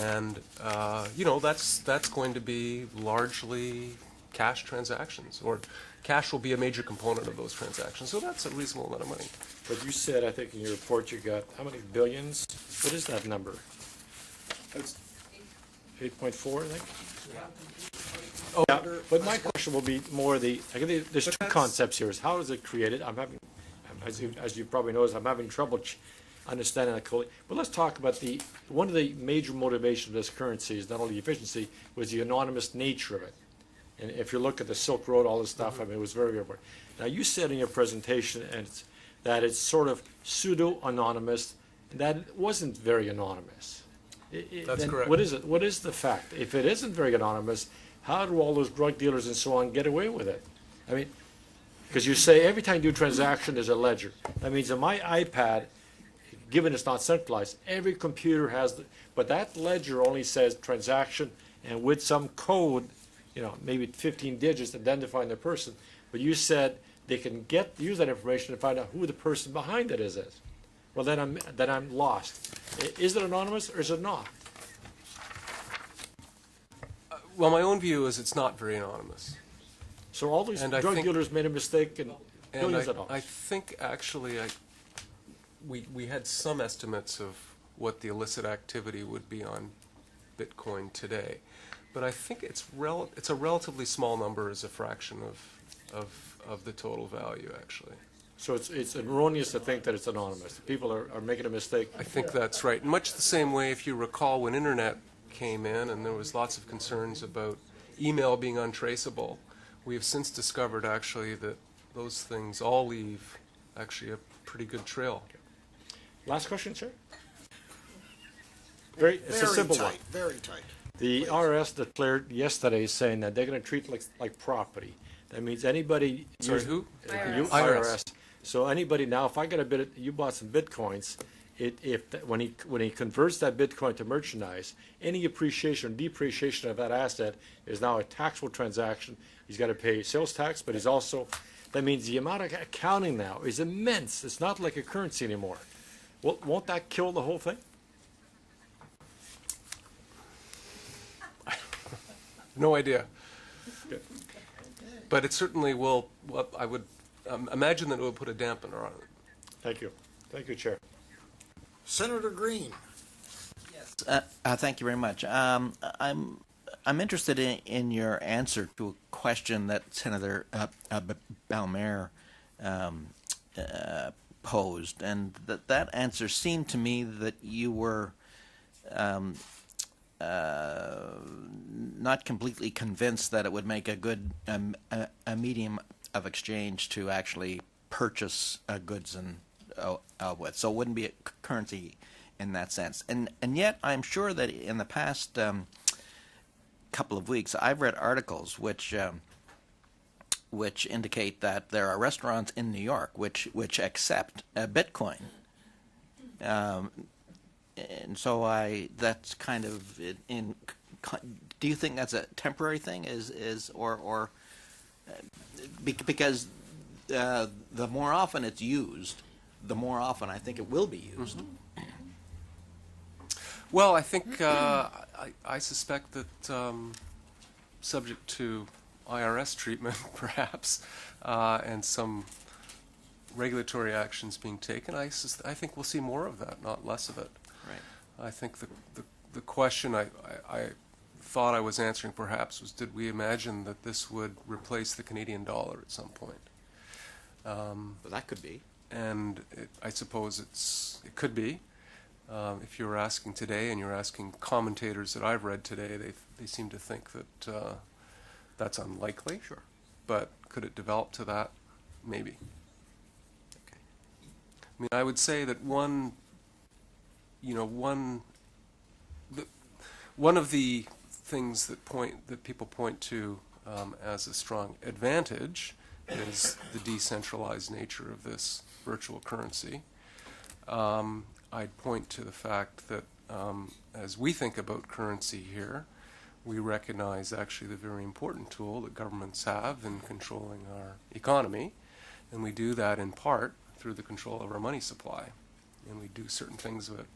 and that's going to be largely cash transactions, or cash will be a major component of those transactions. So that's a reasonable amount of money. But you said, I think in your report, you got how many billions? What is that number? 8.4, I think? Oh, Yeah, but my question will be more there's two concepts here. Is how is it created? As you probably noticed, I'm having trouble understanding that clearly. But let's talk about one of the major motivations of this currency is not only efficiency, was the anonymous nature of it. And if you look at the Silk Road, all this stuff, I mean, it was very, very important. Now, you said in your presentation that it's sort of pseudo-anonymous, and that it wasn't very anonymous. That's correct. What is it? What is the fact? If it isn't very anonymous, how do all those drug dealers and so on get away with it? I mean, because you say every time you do a transaction, there's a ledger. That means in my iPad, given it's not centralized, every computer has, but that ledger only says transaction, and with some code, maybe 15 digits identifying the person. But you said they can use that information to find out who the person behind it is. Well, then I'm lost. Is it anonymous or is it not? Well, my own view is it's not very anonymous. So all these drug dealers made a mistake and billions of dollars. I think actually we had some estimates of what the illicit activity would be on Bitcoin today, but I think it's a relatively small number as a fraction of the total value, actually. So it's erroneous to think that it's anonymous. People are making a mistake. I think that's right. Much the same way, if you recall, when Internet came in and there was lots of concerns about email being untraceable, we have since discovered actually that those things all leave actually a pretty good trail. Last question, sir? It's a simple one. Very tight. The IRS declared yesterday saying that they're going to treat it like property. That means anybody. Sorry, who? IRS. So anybody now, if I got you bought some Bitcoins, when he converts that Bitcoin to merchandise, any appreciation or depreciation of that asset is now a taxable transaction. He's got to pay sales tax, but that means the amount of accounting now is immense. It's not like a currency anymore. Well, won't that kill the whole thing? No idea. Good. But it certainly will, I would imagine that it will put a dampener on it. Thank you. Thank you, Chair. Senator Green. Thank you very much. I'm interested in your answer to a question that Senator Balmer posed, and that answer seemed to me that you were not completely convinced that it would make a good a medium of exchange to actually purchase goods and with. So it wouldn't be a currency in that sense. And yet, I'm sure that in the past couple of weeks, I've read articles which indicate that there are restaurants in New York which accept Bitcoin. And so that's kind of in. Do you think that's a temporary thing? Because the more often it's used, the more often I think it will be used. Well, I think I suspect that subject to IRS treatment, perhaps, and some regulatory actions being taken, I think we'll see more of that, not less of it. Right. I think the question I thought I was answering perhaps was, did we imagine that this would replace the Canadian dollar at some point? But that could be. And I suppose it could be. If you're asking today, and you're asking commentators that I've read today, they seem to think that that's unlikely. Sure. But could it develop to that? Maybe. Okay. I mean, I would say that one of the things that people point to as a strong advantage is the decentralized nature of this virtual currency. I'd point to the fact that as we think about currency here, we recognize actually the very important tool that governments have in controlling our economy, and we do that in part through the control of our money supply. And we do certain things that,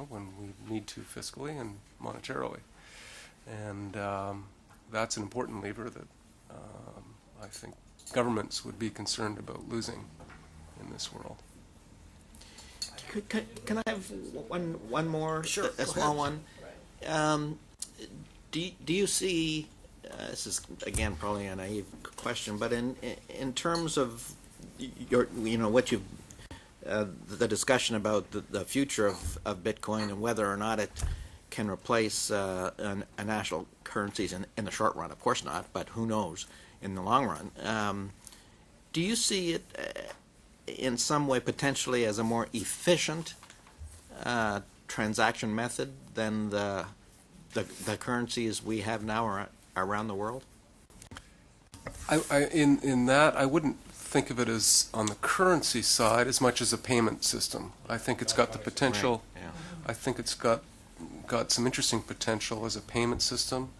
when we need to fiscally and monetarily. And that's an important lever that I think governments would be concerned about losing in this world. Can I have one more? Sure, a small one. Do you see? This is again probably a naive question, but in terms of your what you've the discussion about the future of Bitcoin and whether or not it can replace national currencies in the short run. Of course not, but who knows in the long run. Do you see it in some way potentially as a more efficient transaction method than the currencies we have now around the world? In that, I wouldn't think of it as on the currency side as much as a payment system. I think it's got the potential. Right. Yeah. I think it's got some interesting potential as a payment system.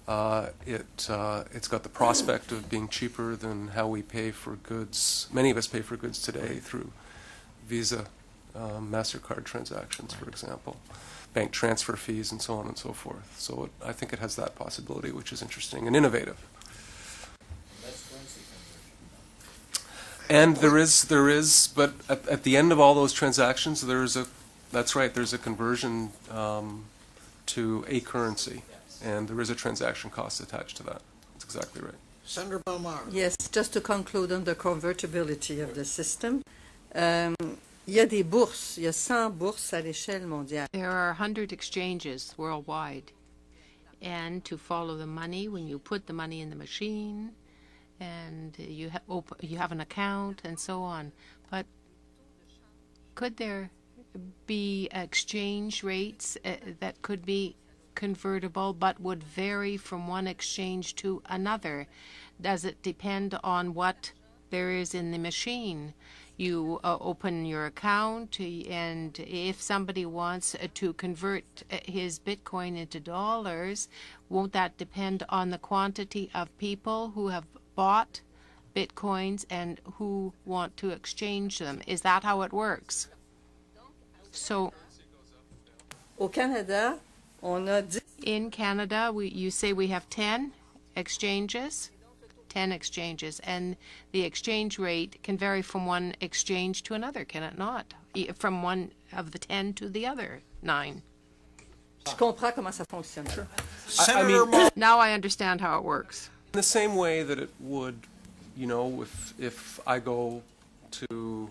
It's got the prospect of being cheaper than how we pay for goods. Many of us pay for goods today through Visa, MasterCard transactions, for example, bank transfer fees, and so on and so forth. So I think it has that possibility, which is interesting and innovative. And there is, but at the end of all those transactions, that's right, there's a conversion to a currency, and there is a transaction cost attached to that. That's exactly right. Senator Belmar. Yes, just to conclude on the convertibility of the system. Il y a des bourses, il y a 100 bourses à l'échelle mondiale. There are 100 exchanges worldwide. And to follow the money, when you put the money in the machine, and you have an account and so on. But could there be exchange rates that could be convertible but would vary from one exchange to another? Does it depend on what there is in the machine? You open your account, and if somebody wants to convert his Bitcoin into dollars, won't that depend on the quantity of people who have bought Bitcoins and who want to exchange them? Is that how it works? So, Au Canada, on a 10. In Canada, you say we have 10 exchanges? 10 exchanges, and the exchange rate can vary from one exchange to another, can it not? From one of the 10 to the other 9. Je comprends comment ça fonctionne. Sure. Senator Now I understand how it works. In the same way that it would, if I go to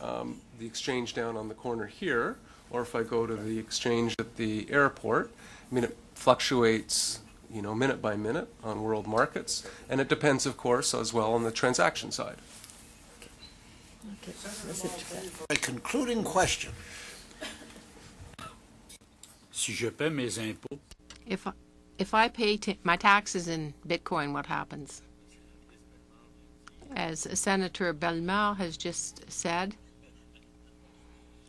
the exchange down on the corner here, or if I go to the exchange at the airport, it fluctuates, minute by minute on world markets, and it depends, of course, as well on the transaction side. A concluding question. Si je paie mes impôts, If I pay my taxes in Bitcoin, what happens? As Senator Bellemare has just said,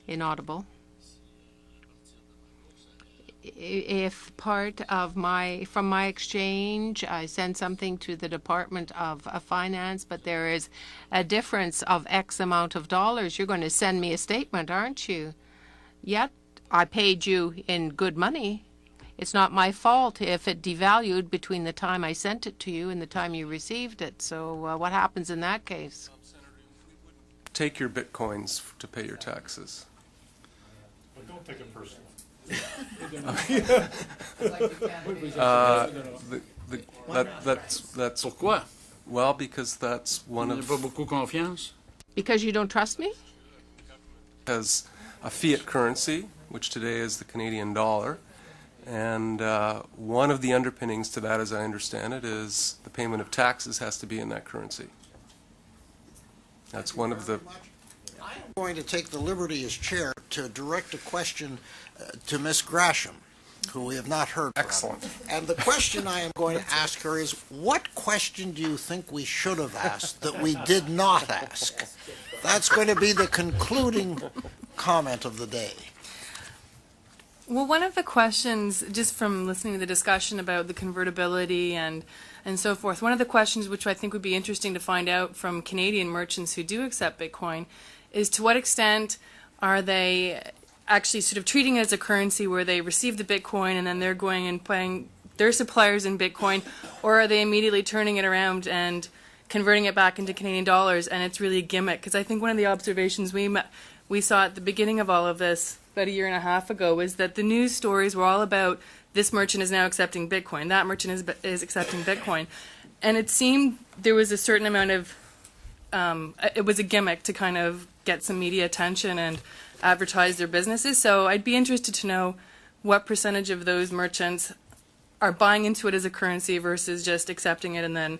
inaudible, if part of from my exchange, I send something to the Department of Finance, but there is a difference of X amount of dollars, you're going to send me a statement, aren't you? Yet, I paid you in good money. It's not my fault if it devalued between the time I sent it to you and the time you received it. So what happens in that case? Take your Bitcoins to pay your taxes. But don't take it personal. That's pourquoi? well, because that's one Vous n'avez of pas beaucoup confiance? Because you don't trust me? has a fiat currency, which today is the Canadian dollar, and one of the underpinnings to that, as I understand it, is the payment of taxes has to be in that currency. That's one of the. I'm going to take the liberty as chair to direct a question to Ms. Grasham, who we have not heard from. Excellent. And the question I am going to ask her is, what question do you think we should have asked that we did not ask? That's going to be the concluding comment of the day. Well, one of the questions, just from listening to the discussion about the convertibility and so forth, one of the questions which I think would be interesting to find out from Canadian merchants who do accept Bitcoin is to what extent are they actually sort of treating it as a currency where they receive the Bitcoin and then they're going and paying their suppliers in Bitcoin, or are they immediately turning it around and converting it back into Canadian dollars and it's really a gimmick? Because I think one of the observations we saw at the beginning of all of this about a year and a half ago was that the news stories were all about this merchant is now accepting Bitcoin, that merchant is accepting Bitcoin. And it seemed there was a certain amount of, it was a gimmick to kind of get some media attention and advertise their businesses. So I'd be interested to know what percentage of those merchants are buying into it as a currency versus just accepting it and then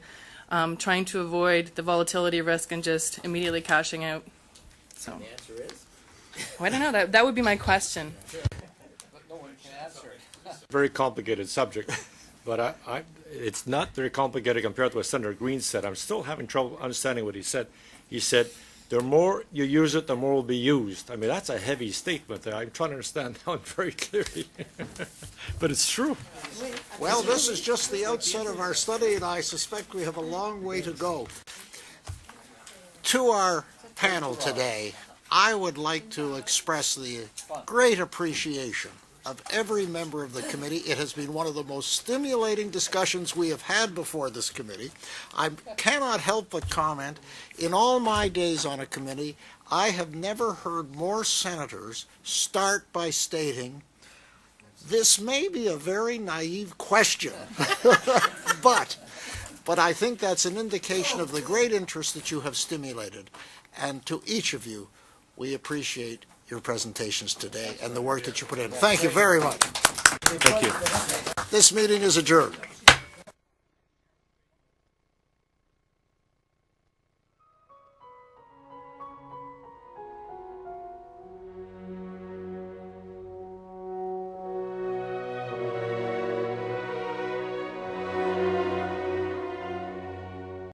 trying to avoid the volatility risk and just immediately cashing out. So. The answer is? Well, I don't know. That would be my question. But no one can answer it. Very complicated subject, but it's not very complicated compared to what Senator Green said. I'm still having trouble understanding what he said. He said, the more you use it, the more will be used. I mean, that's a heavy statement there. I'm trying to understand now very clearly. But it's true. Well, this is just the outset of our study, and I suspect we have a long way to go. To our panel today, I would like to express the great appreciation of every member of the committee. It has been one of the most stimulating discussions we have had before this committee. I cannot help but comment, in all my days on a committee, I have never heard more senators start by stating, this may be a very naive question, but I think that's an indication of the great interest that you have stimulated. And to each of you, we appreciate your presentations today and the work that you put in. Thank you very much. Thank you. This meeting is adjourned.